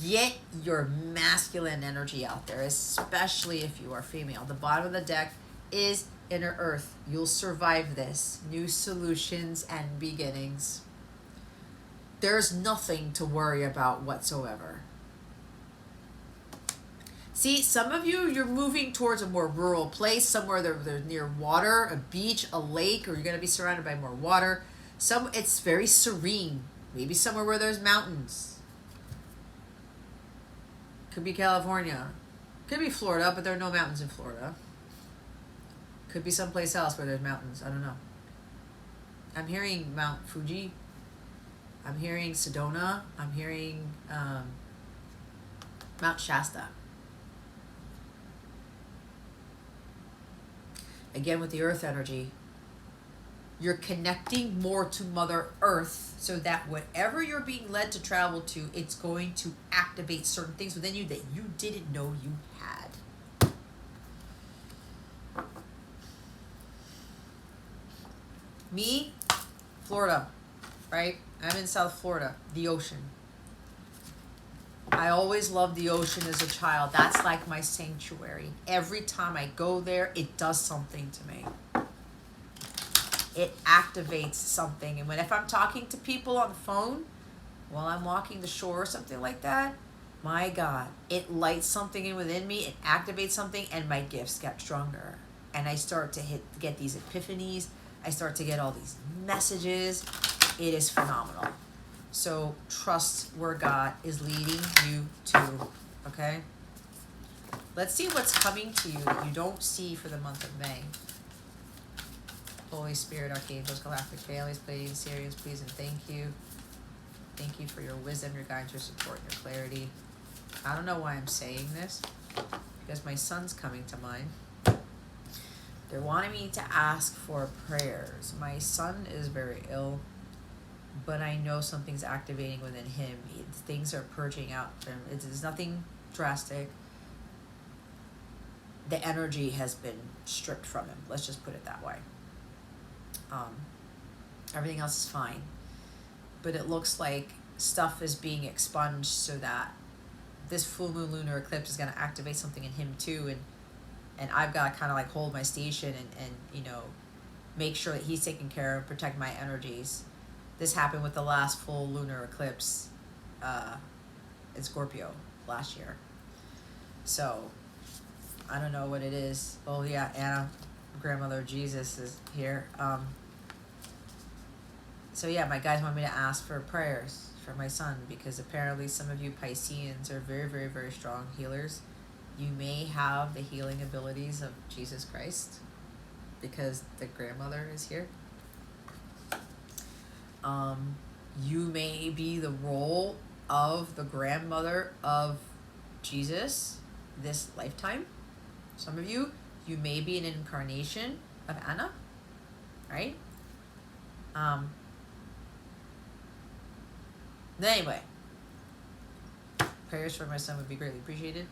get your masculine energy out there, especially if you are female. The bottom of the deck is inner earth. You'll survive this. New solutions and beginnings. There's nothing to worry about whatsoever. See, some of you, you're moving towards a more rural place, somewhere they're near water, a beach, a lake, or you're going to be surrounded by more water. It's very serene. Maybe somewhere where there's mountains. Could be California. Could be Florida, but there are no mountains in Florida. Could be someplace else where there's mountains. I don't know. I'm hearing Mount Fuji. I'm hearing Sedona. I'm hearing Mount Shasta. Again, with the earth energy, you're connecting more to Mother Earth so that whatever you're being led to travel to, it's going to activate certain things within you that you didn't know you had. Me, Florida, right? I'm in South Florida, the ocean. I always loved the ocean as a child. That's like my sanctuary. Every time I go there, it does something to me. It activates something. And if I'm talking to people on the phone while I'm walking the shore or something like that, my God, it lights something in within me, it activates something, and my gifts get stronger. And I start to get these epiphanies. I start to get all these messages. It is phenomenal. So trust where God is leading you to, okay? Let's see what's coming to you that you don't see for the month of May. Holy Spirit, Archangels, Galactic Families, Pleiadians, Sirians, please and thank you. Thank you for your wisdom, your guidance, your support, and your clarity. I don't know why I'm saying this, because my son's coming to mind. They're wanting me to ask for prayers. My son is very ill, but I know something's activating within him. Things are purging out from him. It's nothing drastic. The energy has been stripped from him. Let's just put it that way. Everything else is fine, but it looks like stuff is being expunged so that this full moon lunar eclipse is going to activate something in him too, and I've got to kind of like hold my station and you know, make sure that he's taken care of, protect my energies. This happened with the last full lunar eclipse in Scorpio last year, so I don't know what it is. Oh yeah, Anna, grandmother of Jesus, is here. So yeah, my guys want me to ask for prayers for my son, because apparently some of you Pisceans are very, very, very strong healers. You may have the healing abilities of Jesus Christ because the grandmother is here. You may be the role of the grandmother of Jesus this lifetime. Some of you may be an incarnation of Anna, right? Anyway, prayers for my son would be greatly appreciated.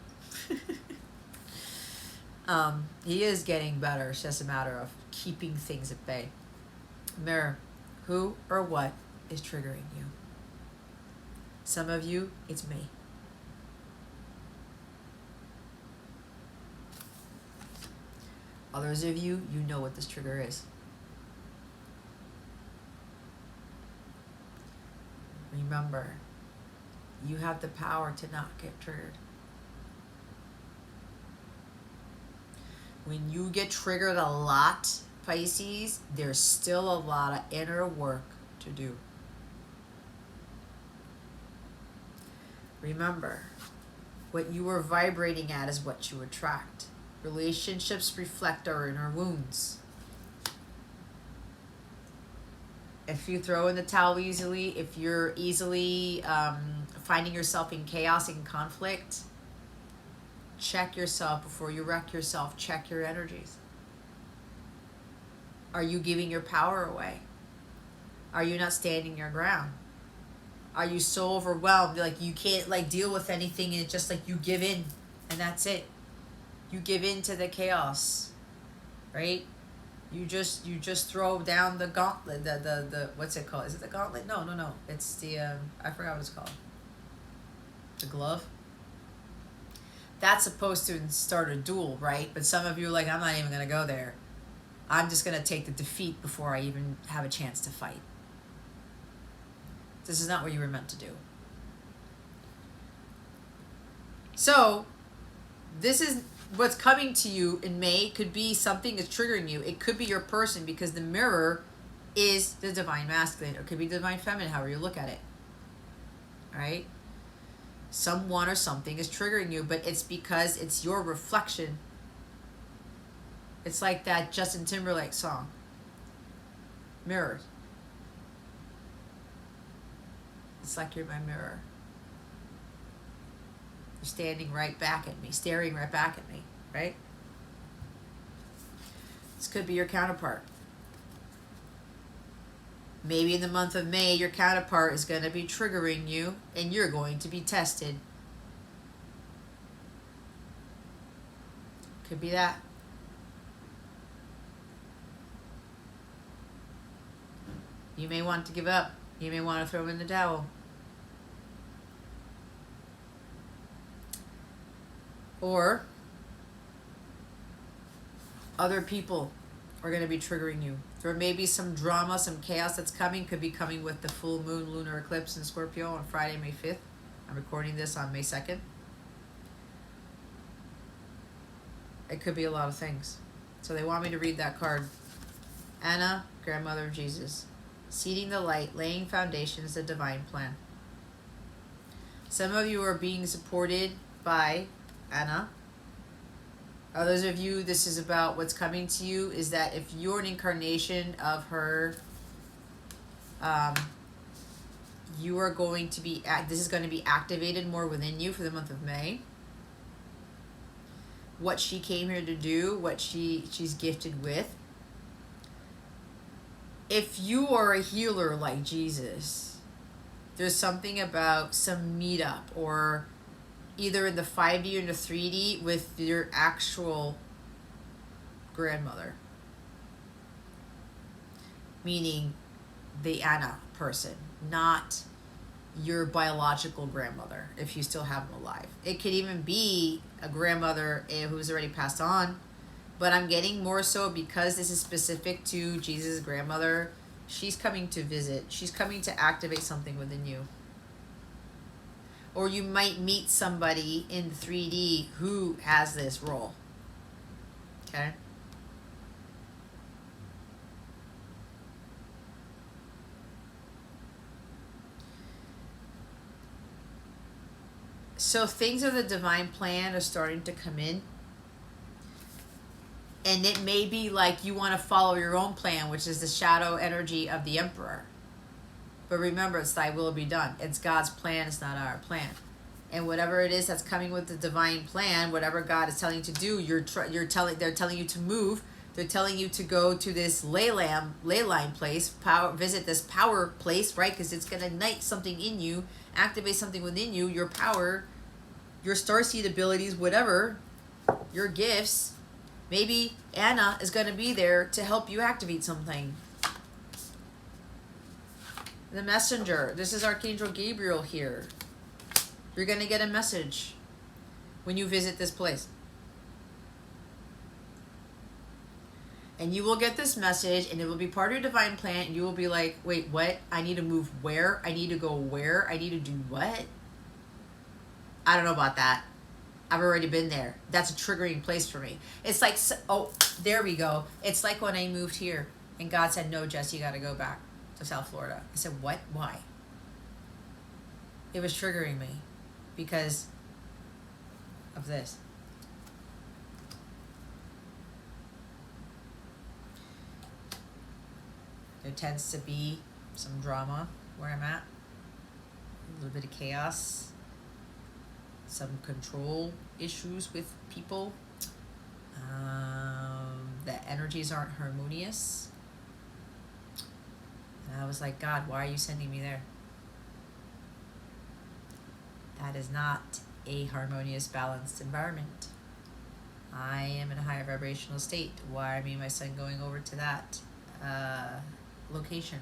He is getting better. It's just a matter of keeping things at bay. Mirror, who or what is triggering you? Some of you, it's me. Others of you, you know what this trigger is. Remember, you have the power to not get triggered. When you get triggered a lot, Pisces, there's still a lot of inner work to do. Remember, what you are vibrating at is what you attract. Relationships reflect our inner wounds. If you throw in the towel easily, if you're easily finding yourself in chaos and conflict, check yourself before you wreck yourself. Check your energies. Are you giving your power away? Are you not standing your ground? Are you so overwhelmed, like you can't like deal with anything, and it's just like you give in and that's it? You give in to the chaos, right? You just throw down the gauntlet, the what's it called? Is it the gauntlet? No. It's the I forgot what it's called. The glove. That's supposed to start a duel, right? But some of you are like, I'm not even gonna go there. I'm just gonna take the defeat before I even have a chance to fight. This is not what you were meant to do. So, this is what's coming to you in May. Could be something that's triggering you. It could be your person, because the mirror is the divine masculine, or it could be divine feminine, however you look at it. All right? Someone or something is triggering you, but it's because it's your reflection. It's like that Justin Timberlake song, Mirrors. It's like you're my mirror. You're standing right back at me, staring right back at me, right? This could be your counterpart. Maybe in the month of May, your counterpart is going to be triggering you and you're going to be tested. Could be that. You may want to give up. You may want to throw in the towel. Or other people are going to be triggering you. There may be some drama, some chaos that's coming. Could be coming with the full moon lunar eclipse in Scorpio on Friday, May 5th. I'm recording this on May 2nd. It could be a lot of things. So they want me to read that card. Anna, grandmother of Jesus. Seeding the light, laying foundations, the divine plan. Some of you are being supported by Anna. Others of you, this is about what's coming to you, is that if you're an incarnation of her, you are going to be, this is going to be activated more within you for the month of May. What she came here to do, what she's gifted with. If you are a healer like Jesus, there's something about some meetup or either in the 5D or in the 3D with your actual grandmother. Meaning the Anna person, not your biological grandmother, if you still have them alive. It could even be a grandmother who's already passed on, but I'm getting more so because this is specific to Jesus' grandmother. She's coming to visit. She's coming to activate something within you. Or you might meet somebody in 3D who has this role. Okay? So things of the divine plan are starting to come in. And it may be like you want to follow your own plan, which is the shadow energy of the Emperor. But remember, it's thy will be done. It's God's plan, it's not our plan. And whatever it is that's coming with the divine plan, whatever God is telling you to do, they're telling you to move. They're telling you to go to this ley line place, visit this power place, right? Because it's going to ignite something in you, activate something within you, your power, your starseed abilities, whatever, your gifts. Maybe Anna is going to be there to help you activate something. The messenger. This is Archangel Gabriel here. You're going to get a message when you visit this place. And you will get this message and it will be part of your divine plan and you will be like, wait, what? I need to move where? I need to go where? I need to do what? I don't know about that. I've already been there. That's a triggering place for me. It's like, oh, there we go. It's like when I moved here and God said, no, Jess, you got to go back to South Florida. I said, what? Why? It was triggering me because of this. There tends to be some drama where I'm at, a little bit of chaos, some control issues with people. The energies aren't harmonious. And I was like, God, why are you sending me there? That is not a harmonious, balanced environment. I am in a higher vibrational state. Why are me and my son going over to that location?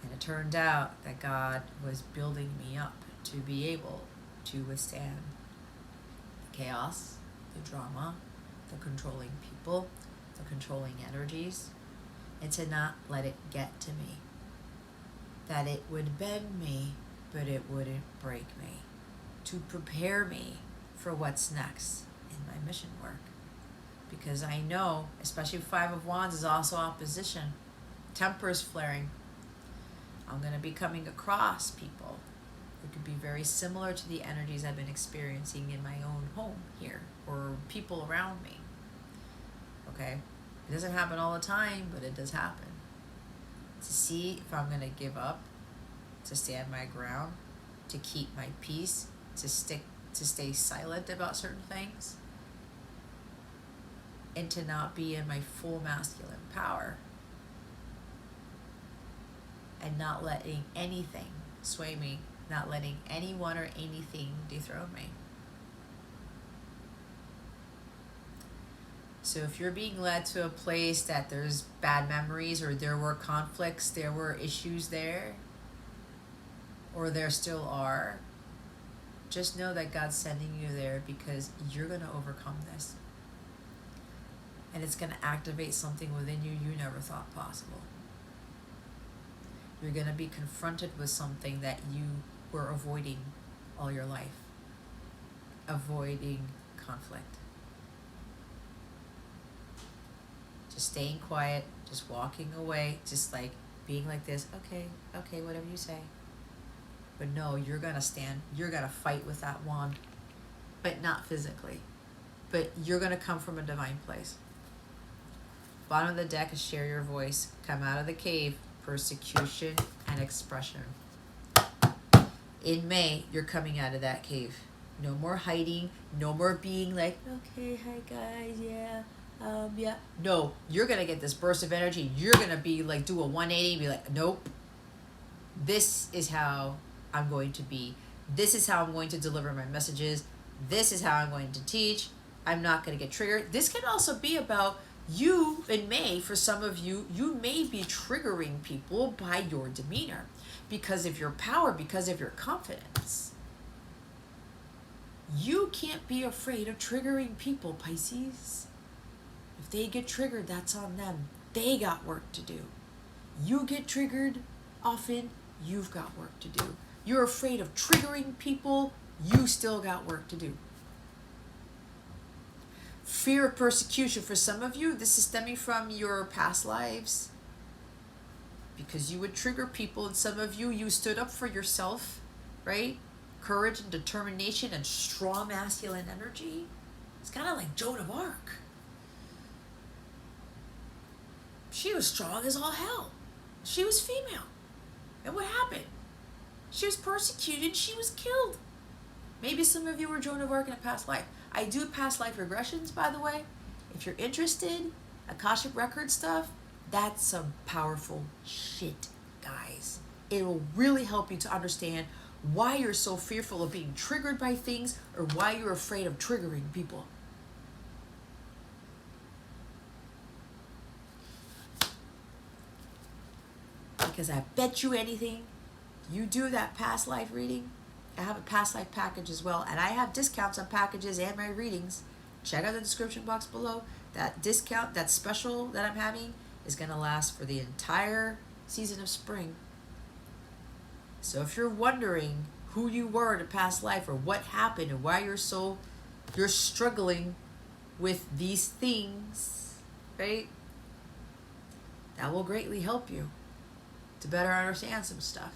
And it turned out that God was building me up to be able to withstand the chaos, the drama, the controlling people, the controlling energies, and to not let it get to me. That it would bend me, but it wouldn't break me. To prepare me for what's next in my mission work. Because I know, especially Five of Wands is also opposition. Temper is flaring. I'm going to be coming across people who could be very similar to the energies I've been experiencing in my own home here, or people around me. Okay? It doesn't happen all the time, but it does happen. To see if I'm going to give up to stand my ground, to keep my peace, to stay silent about certain things, and to not be in my full masculine power, and not letting anything sway me, not letting anyone or anything dethrone me. So if you're being led to a place that there's bad memories, or there were conflicts, there were issues there, or there still are, just know that God's sending you there because you're going to overcome this. And it's going to activate something within you never thought possible. You're going to be confronted with something that you were avoiding all your life. Avoiding conflict. Just staying quiet, just walking away, just like being like this, okay, whatever you say. But no, you're going to stand, you're going to fight with that wand, but not physically. But you're going to come from a divine place. Bottom of the deck is share your voice, come out of the cave, persecution and expression. In May, you're coming out of that cave. No more hiding, no more being like, okay, hi guys, yeah. No, you're going to get this burst of energy. You're going to be like, do a 180 and be like, nope. This is how I'm going to be. This is how I'm going to deliver my messages. This is how I'm going to teach. I'm not going to get triggered. This can also be about you in May. For some of you, you may be triggering people by your demeanor because of your power, because of your confidence. You can't be afraid of triggering people, Pisces. If they get triggered, that's on them. They got work to do. You get triggered often, you've got work to do. You're afraid of triggering people, you still got work to do. Fear of persecution. For some of you, this is stemming from your past lives. Because you would trigger people, and some of you, you stood up for yourself, right? Courage and determination and strong masculine energy. It's kind of like Joan of Arc. She was strong as all hell. She was female. And what happened? She was persecuted. She was killed. Maybe some of you were Joan of Arc in a past life. I do past life regressions, by the way. If you're interested, Akashic Record stuff, that's some powerful shit, guys. It will really help you to understand why you're so fearful of being triggered by things, or why you're afraid of triggering people. Because I bet you anything, you do that past life reading, I have a past life package as well, and I have discounts on packages and my readings. Check out the description box below. That discount, that special that I'm having, is going to last for the entire season of spring. So if you're wondering who you were in a past life, or what happened, and why you're struggling with these things, right? That will greatly help you to better understand some stuff.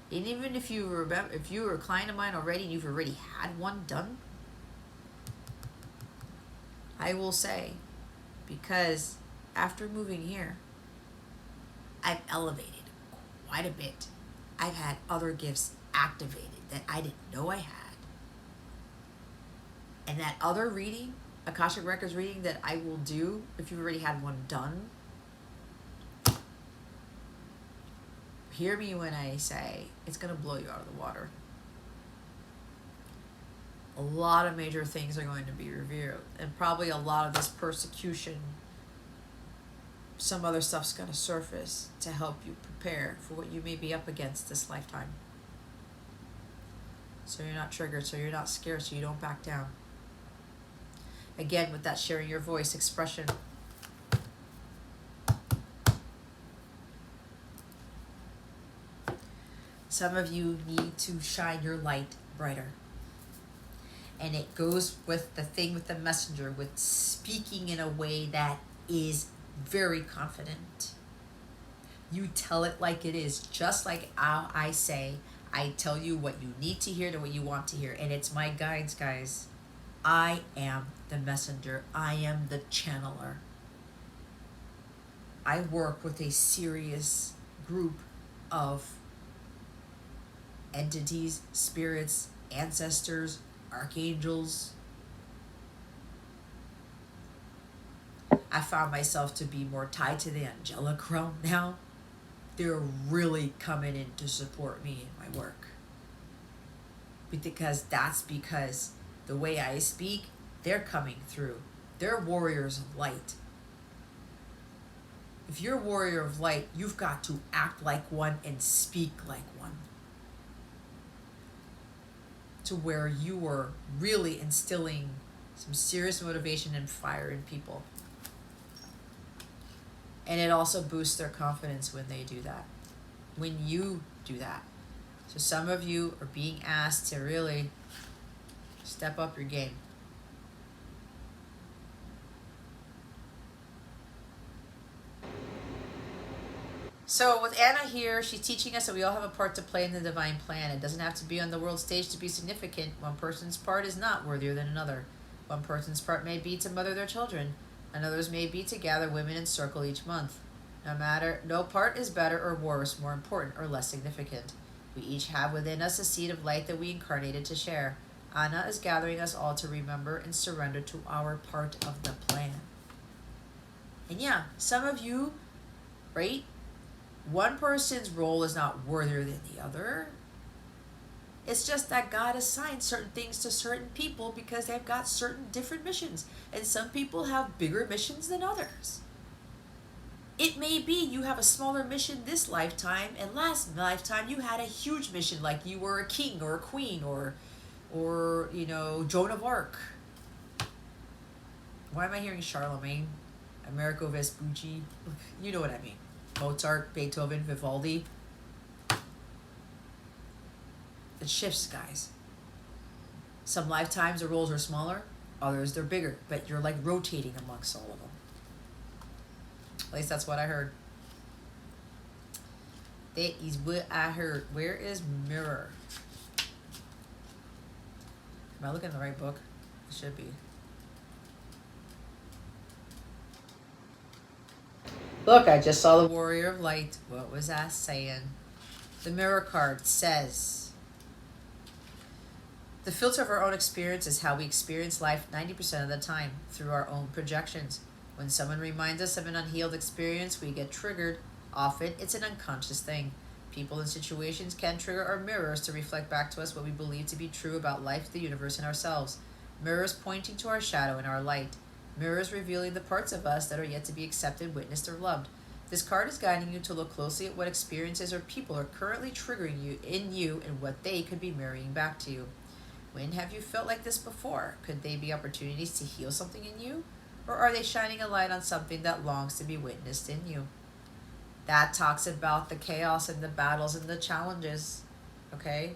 And even if you remember, if you were a client of mine already and you've already had one done, I will say, because after moving here, I've elevated quite a bit. I've had other gifts activated that I didn't know I had. And that other reading, Akashic Records reading that I will do, if you've already had one done, hear me when I say it's going to blow you out of the water. A lot of major things are going to be revealed, and probably a lot of this persecution, some other stuff's going to surface to help you prepare for what you may be up against this lifetime. So you're not triggered, so you're not scared, so you don't back down. Again, with that sharing your voice expression. Some of you need to shine your light brighter. And it goes with the thing with the messenger, with speaking in a way that is very confident. You tell it like it is, just like how I say. I tell you what you need to hear to what you want to hear. And it's my guides, guys. I am the messenger. I am the channeler. I work with a serious group of entities, spirits, ancestors, archangels. I found myself to be more tied to the angelic realm now. They're really coming in to support me in my work. Because the way I speak, they're coming through. They're warriors of light. If you're a warrior of light, you've got to act like one and speak like one. To where you are really instilling some serious motivation and fire in people. And it also boosts their confidence when they do that. When you do that. So some of you are being asked to really step up your game. So with Anna here, she's teaching us that we all have a part to play in the divine plan. It doesn't have to be on the world stage to be significant. One person's part is not worthier than another. One person's part may be to mother their children. Another's may be to gather women in circle each month. No part is better or worse, more important or less significant. We each have within us a seed of light that we incarnated to share. Anna is gathering us all to remember and surrender to our part of the plan. And yeah, some of you, right? One person's role is not worthier than the other. It's just that God assigns certain things to certain people because they've got certain different missions. And some people have bigger missions than others. It may be you have a smaller mission this lifetime, and last lifetime you had a huge mission, like you were a king or a queen or Joan of Arc. Why am I hearing Charlemagne? Amerigo Vespucci? You know what I mean. Mozart, Beethoven, Vivaldi. It shifts, guys. Some lifetimes the roles are smaller, others they're bigger, but you're like rotating amongst all of them. At least that's what I heard. That is what I heard. Where is Mirror? Am I looking at the right book? It should be. Look, I just saw the Warrior of Light. What was I saying? The Mirror card says, the filter of our own experience is how we experience life 90% of the time, through our own projections. When someone reminds us of an unhealed experience, we get triggered. Often, it's an unconscious thing. People and situations can trigger our mirrors to reflect back to us what we believe to be true about life, the universe, and ourselves. Mirrors pointing to our shadow and our light. Mirrors revealing the parts of us that are yet to be accepted, witnessed, or loved. This card is guiding you to look closely at what experiences or people are currently triggering you and what they could be mirroring back to you. When have you felt like this before? Could they be opportunities to heal something in you? Or are they shining a light on something that longs to be witnessed in you? That talks about the chaos and the battles and the challenges, okay?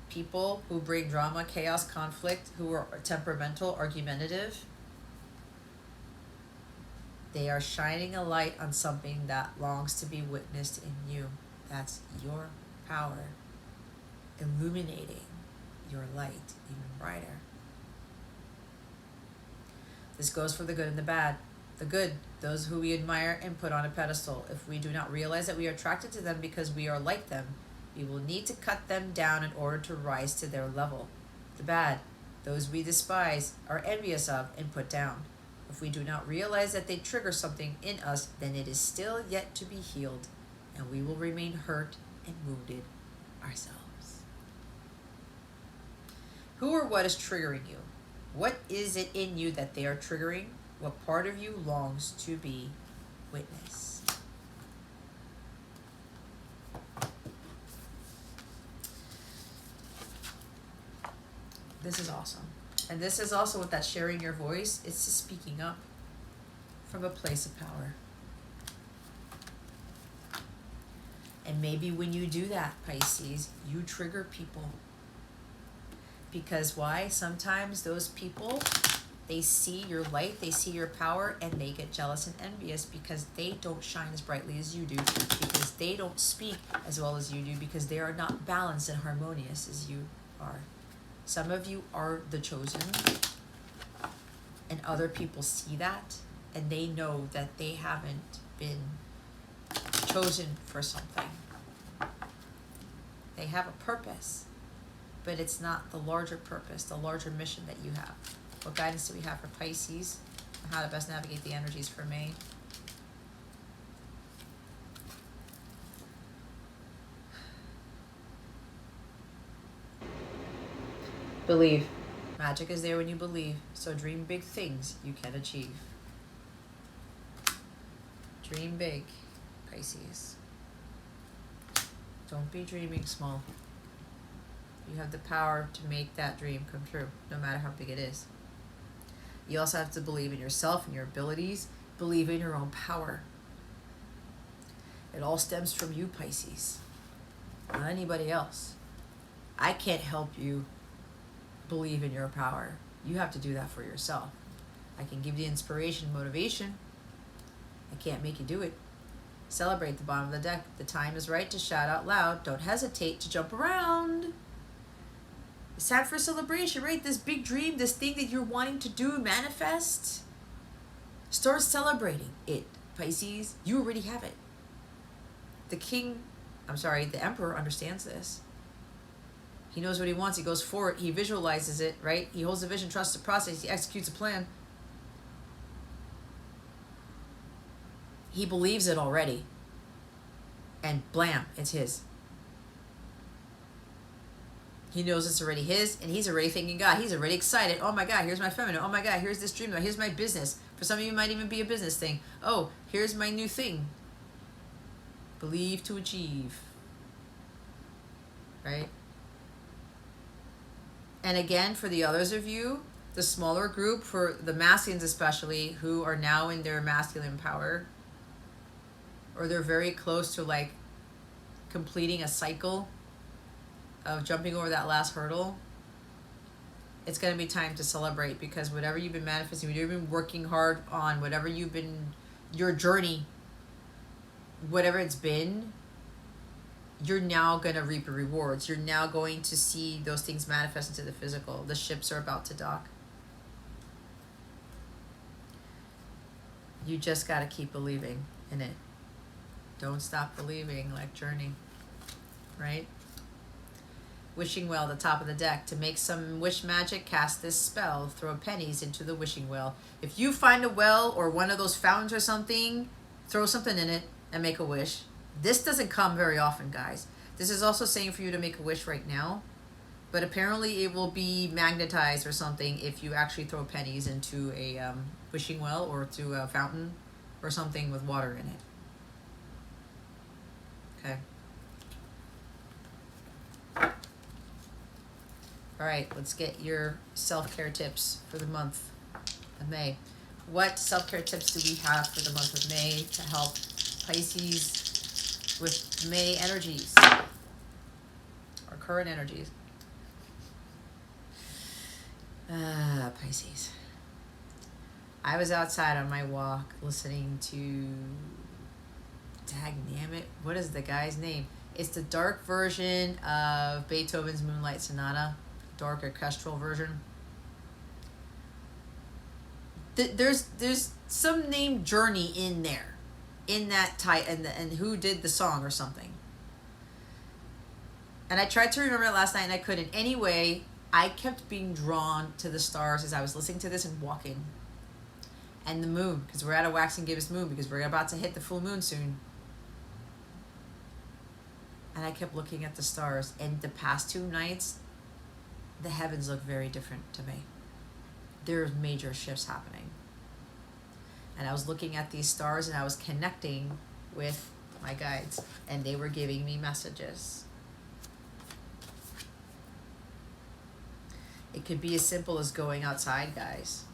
People who bring drama, chaos, conflict, who are temperamental, argumentative, they are shining a light on something that longs to be witnessed in you. That's your power, illuminating your light even brighter. This goes for the good and the bad. The good, those who we admire and put on a pedestal. If we do not realize that we are attracted to them because we are like them, we will need to cut them down in order to rise to their level. The bad, those we despise, are envious of, and put down. If we do not realize that they trigger something in us, then it is still yet to be healed, and we will remain hurt and wounded ourselves. Who or what is triggering you? What is it in you that they are triggering? What part of you longs to be witnessed? This is awesome. And this is also with that sharing your voice. It's just speaking up from a place of power. And maybe when you do that, Pisces, you trigger people. Because why? Sometimes those people, they see your light, they see your power, and they get jealous and envious because they don't shine as brightly as you do, because they don't speak as well as you do, because they are not balanced and harmonious as you are. Some of you are the chosen, and other people see that, and they know that they haven't been chosen for something. They have a purpose, but it's not the larger purpose, the larger mission that you have. What guidance do we have for Pisces? How to best navigate the energies for May? Believe. Magic is there when you believe, so dream big things you can achieve. Dream big, Pisces. Don't be dreaming small. You have the power to make that dream come true, no matter how big it is. You also have to believe in yourself and your abilities. Believe in your own power. It all stems from you, Pisces, not anybody else. I can't help you believe in your power. You have to do that for yourself. I can give you inspiration, motivation. I can't make you do it. Celebrate the bottom of the deck. The time is right to shout out loud. Don't hesitate to jump around. It's time for a celebration, right? This big dream, this thing that you're wanting to do, manifest. Start celebrating it, Pisces. You already have it. The Emperor understands this. He knows what he wants. He goes for it. He visualizes it, right? He holds the vision, trusts the process. He executes a plan. He believes it already. And blam, it's his. He knows it's already his, and he's already thanking God. He's already excited. Oh my God, here's my feminine. Oh my God, here's this dream. Here's my business. For some of you, it might even be a business thing. Oh, here's my new thing. Believe to achieve. Right? And again, for the others of you, the smaller group, for the masculines especially, who are now in their masculine power, or they're very close to like completing a cycle of jumping over that last hurdle, it's going to be time to celebrate, because whatever you've been manifesting, whatever you've been working hard on, whatever you've been, your journey, whatever it's been, you're now going to reap the rewards. You're now going to see those things manifest into the physical. The ships are about to dock. You just got to keep believing in it. Don't stop believing, like Journey, right? Wishing well, the top of the deck. To make some wish magic, cast this spell. Throw pennies into the wishing well. If you find a well or one of those fountains or something, throw something in it and make a wish. This doesn't come very often, guys. This is also saying for you to make a wish right now, but apparently it will be magnetized or something if you actually throw pennies into a wishing well or to a fountain or something with water in it. Okay. All right, let's get your self-care tips for the month of May. What self-care tips do we have for the month of May to help Pisces with May energies, or current energies? Pisces. I was outside on my walk listening to, dagnammit, what is the guy's name? It's the dark version of Beethoven's Moonlight Sonata, dark orchestral version. There's some named Journey in there, in that and who did the song or something. And I tried to remember it last night and I couldn't. Anyway, I kept being drawn to the stars as I was listening to this and walking. And the moon, because we're at a waxing gibbous moon, because we're about to hit the full moon soon. And I kept looking at the stars. And the past 2 nights, the heavens look very different to me. There's major shifts happening. And I was looking at these stars and I was connecting with my guides, and they were giving me messages. It could be as simple as going outside, guys.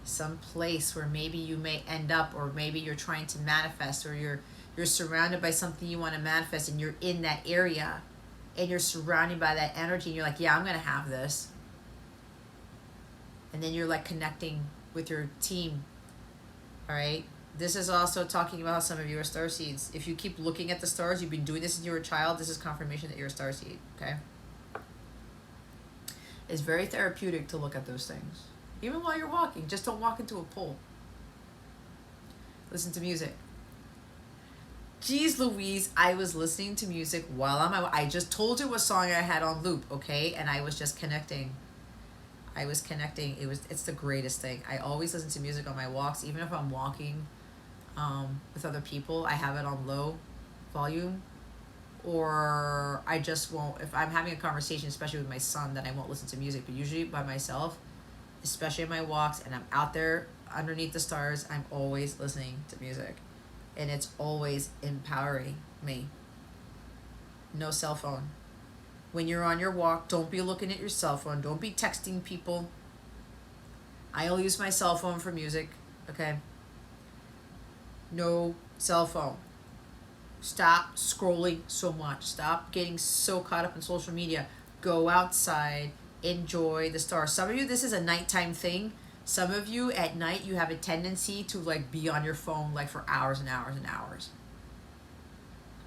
Some place where maybe you may end up, or maybe you're trying to manifest, or you're surrounded by something you want to manifest, and you're in that area and you're surrounded by that energy and you're like, yeah, I'm going to have this. And then you're like connecting with your team. All right. This is also talking about how some of you are starseeds. If you keep looking at the stars, you've been doing this since you were a child, this is confirmation that you're a starseed. Okay. It's very therapeutic to look at those things. Even while you're walking, just don't walk into a pole. Listen to music. Jeez Louise, I was listening to music while I just told you what song I had on loop, okay? And I was just connecting. I was connecting. It's the greatest thing. I always listen to music on my walks, even if I'm walking with other people. I have it on low volume, or I just won't. If I'm having a conversation, especially with my son, then I won't listen to music. But usually by myself, especially in my walks, and I'm out there underneath the stars, I'm always listening to music, and it's always empowering me. No cell phone. When you're on your walk, don't be looking at your cell phone. Don't be texting people. I'll use my cell phone for music, okay? No cell phone. Stop scrolling so much. Stop getting so caught up in social media. Go outside. Enjoy the stars. Some of you, this is a nighttime thing. Some of you, at night, you have a tendency to like be on your phone like for hours and hours and hours.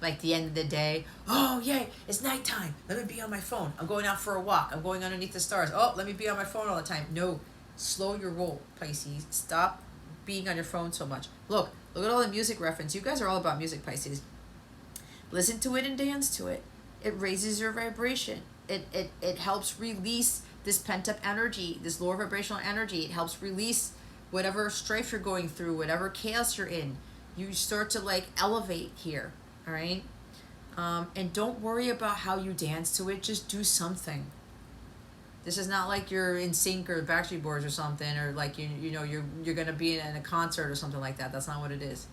Like the end of the day, oh yay, it's nighttime. Let me be on my phone. I'm going out for a walk. I'm going underneath the stars. Oh, let me be on my phone all the time. No, slow your roll, Pisces. Stop being on your phone so much. Look at all the music reference. You guys are all about music, Pisces. Listen to it and dance to it. It raises your vibration. It helps release this pent-up energy, this lower vibrational energy. It helps release whatever strife you're going through, whatever chaos you're in. You start to like elevate here. All right, and don't worry about how you dance to it. Just do something. This is not like you're in sync or Backstreet Boys or something, or like you're gonna be in a concert or something like that. That's not what it is.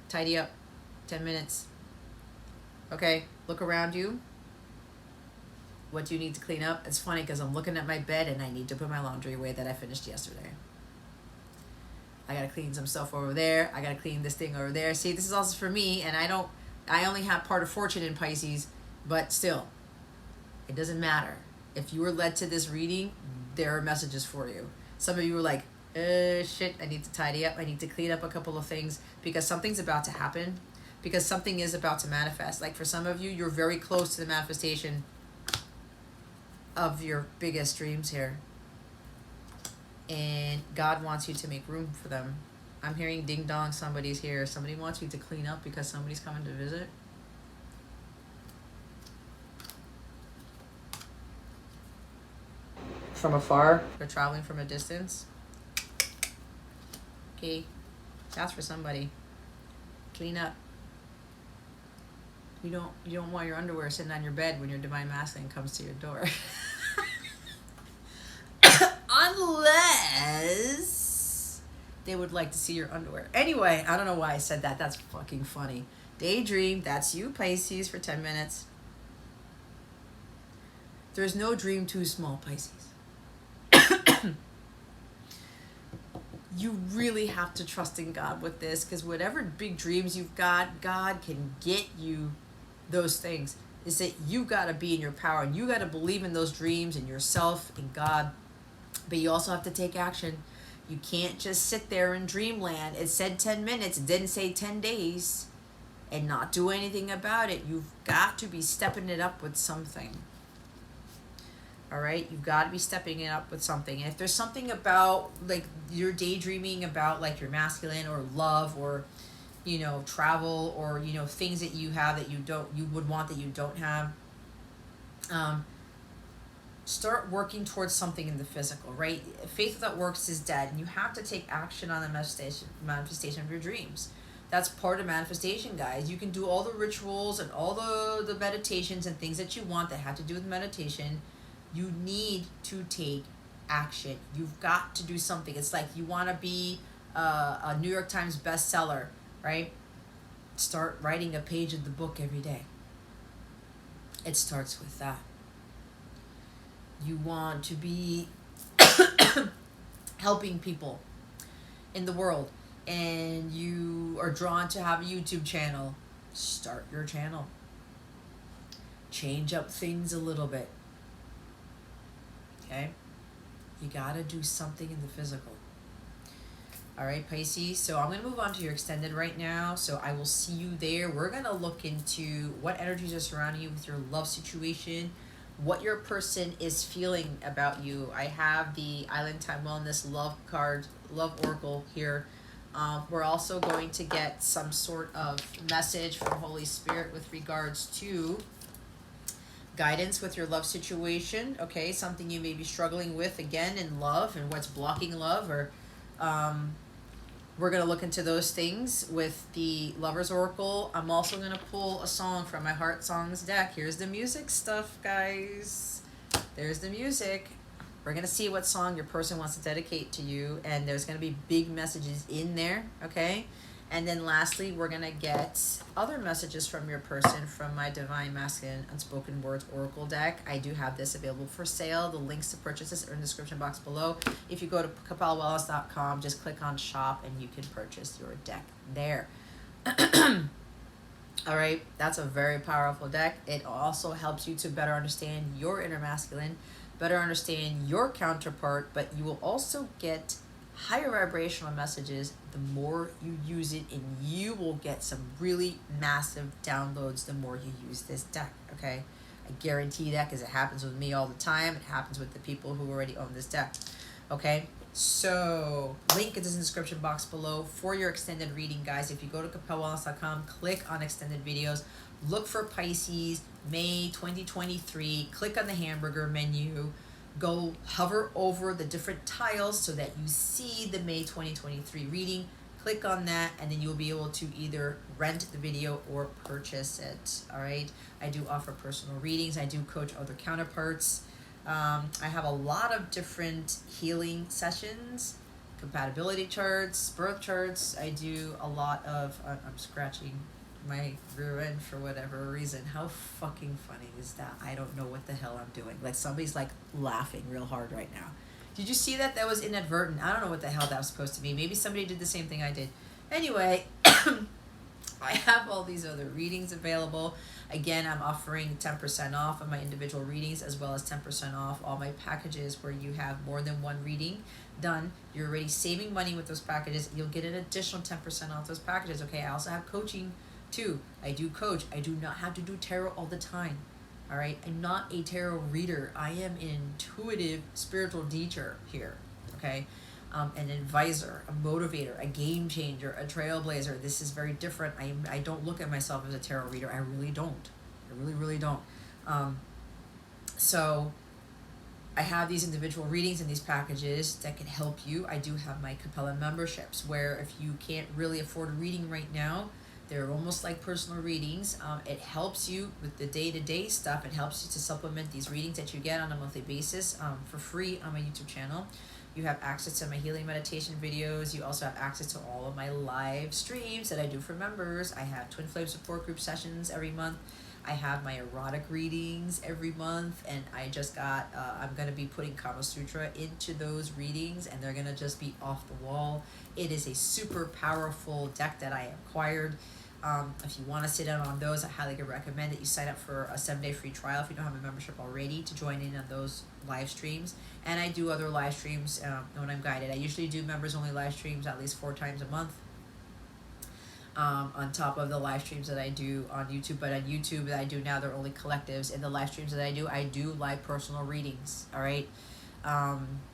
Tidy up. 10 minutes. Okay, look around you. What do you need to clean up? It's funny because I'm looking at my bed and I need to put my laundry away that I finished yesterday. I gotta clean some stuff over there. I gotta clean this thing over there. See, this is also for me, and I only have part of fortune in Pisces, but still, it doesn't matter. If you were led to this reading, there are messages for you. Some of you were like, shit, I need to tidy up. I need to clean up a couple of things because something's about to happen, because something is about to manifest. Like for some of you, you're very close to the manifestation of your biggest dreams here. And God wants you to make room for them. I'm hearing ding dong, somebody's here. Somebody wants you to clean up because somebody's coming to visit. From afar, they're traveling from a distance. Okay, that's for somebody. Clean up. You don't want your underwear sitting on your bed when your divine masculine comes to your door. Unless they would like to see your underwear. Anyway, I don't know why I said that. That's fucking funny. Daydream, that's you, Pisces, for 10 minutes. There's no dream too small, Pisces. You really have to trust in God with this, because whatever big dreams you've got, God can get you those things. Is that you got to be in your power, and you got to believe in those dreams and yourself and God. But you also have to take action. You can't just sit there in dreamland. It said 10 minutes. It didn't say 10 days. And not do anything about it. You've got to be stepping it up with something. All right? You've got to be stepping it up with something. And if there's something about, like, you're daydreaming about, like, your masculine or love or, travel or, things that you have that you would want that you don't have, start working towards something in the physical, right? Faith without works is dead, and you have to take action on the manifestation of your dreams. That's part of manifestation, guys. You can do all the rituals and all the meditations and things that you want that have to do with meditation. You need to take action. You've got to do something. It's like you want to be a New York Times bestseller, right? Start writing a page of the book every day. It starts with that. You want to be helping people in the world, and you are drawn to have a YouTube channel. Start your channel. Change up things a little bit. Okay? You gotta do something in the physical. All right, Pisces. So I'm going to move on to your extended right now. So I will see you there. We're going to look into what energies are surrounding you with your love situation, what your person is feeling about you. I have the Island Time Wellness Love card, Love Oracle here. We're also going to get some sort of message from Holy Spirit with regards to guidance with your love situation. Okay, something you may be struggling with again in love and what's blocking love, or we're going to look into those things with the Lover's Oracle. I'm also going to pull a song from my Heart Songs deck. Here's the music stuff, guys. There's the music. We're going to see what song your person wants to dedicate to you, and there's going to be big messages in there, okay? And then lastly, we're going to get other messages from your person from my Divine Masculine Unspoken Words Oracle deck. I do have this available for sale. The links to purchase this are in the description box below. If you go to CapellaWellness.com, just click on shop and you can purchase your deck there. All right, that's a very powerful deck. It also helps you to better understand your inner masculine, better understand your counterpart, but you will also get higher vibrational messages the more you use it, and you will get some really massive downloads the more you use this deck, okay? I guarantee that, because it happens with me all the time. It happens with the people who already own this deck, okay? So link is in the description box below for your extended reading, guys. If you go to CapellaWellness.com, click on extended videos, look for Pisces May 2023, click on the hamburger menu, go hover over the different tiles so that you see the May 2023 reading. Click on that, and then you'll be able to either rent the video or purchase it. All right. I do offer personal readings. I do coach other counterparts. I have a lot of different healing sessions, compatibility charts, birth charts. I do a lot of, I'm scratching my rear end for whatever reason. How fucking funny is that? I don't know what the hell I'm doing. Like, somebody's like laughing real hard right now. Did you see that? That was inadvertent. I don't know what the hell that was supposed to be. Maybe somebody did the same thing I did. Anyway, I have all these other readings available. Again, I'm offering 10% off of my individual readings, as well as 10% off all my packages where you have more than one reading done. You're already saving money with those packages. You'll get an additional 10% off those packages. Okay, I also have coaching too. I do coach. I do not have to do tarot all the time. All right, I'm not a tarot reader. I am an intuitive spiritual teacher here. Okay. An advisor, a motivator, a game changer, a trailblazer. This is very different. I don't look at myself as a tarot reader. I really don't. I really don't. So I have these individual readings in these packages that can help you. I do have my Capella memberships, where if you can't really afford a reading right now, they're almost like personal readings. It helps you with the day-to-day stuff. It helps you to supplement these readings that you get on a monthly basis for free on my YouTube channel. You have access to my healing meditation videos. You also have access to all of my live streams that I do for members. I have Twin Flame support group sessions every month. I have my erotic readings every month, and I just got, I'm going to be putting Kama Sutra into those readings, and they're going to just be off the wall. It is a super powerful deck that I acquired. If you want to sit in on those, I highly recommend that you sign up for a 7-day free trial if you don't have a membership already, to join in on those live streams. And I do other live streams when I'm guided. I usually do members only live streams at least 4 times a month, on top of the live streams that I do on YouTube. But on YouTube that I do now, they're only collectives. In the live streams that I do live personal readings. All right.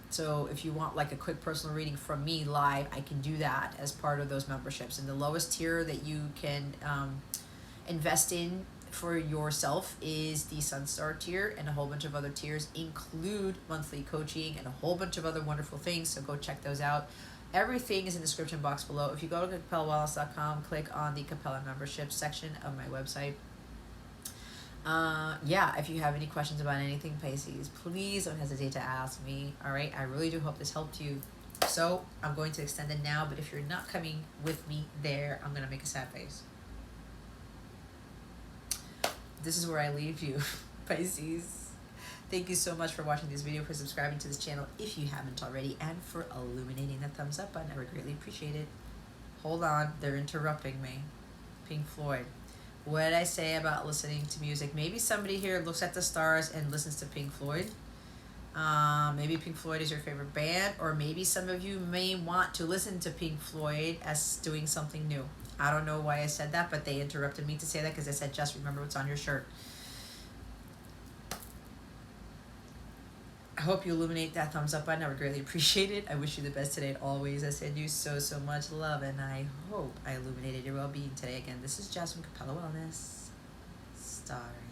So if you want like a quick personal reading from me live, I can do that as part of those memberships. And the lowest tier that you can invest in for yourself is the Sunstar tier, and a whole bunch of other tiers include monthly coaching and a whole bunch of other wonderful things. So go check those out. Everything is in the description box below. If you go to CapellaWellness.com, click on the Capella membership section of my website. Yeah, if you have any questions about anything Pisces, please don't hesitate to ask me. All right, I really do hope this helped you. So I'm going to extend it now, but if you're not coming with me there, I'm going to make a sad face. This is where I leave you, Pisces. Thank you so much for watching this video, for subscribing to this channel if you haven't already, and for illuminating that thumbs up button. I would greatly appreciate it. Hold on, they're interrupting me. Pink Floyd. What did I say about listening to music? Maybe somebody here looks at the stars and listens to Pink Floyd. Maybe Pink Floyd is your favorite band, or maybe some of you may want to listen to Pink Floyd as doing something new. I don't know why I said that, but they interrupted me to say that because I said, just remember what's on your shirt. I hope you illuminate that thumbs up button. I would greatly appreciate it. I wish you the best today and always. I send you so, so much love, and I hope I illuminated your well-being today. Again, this is Jess from Capella Wellness. Star.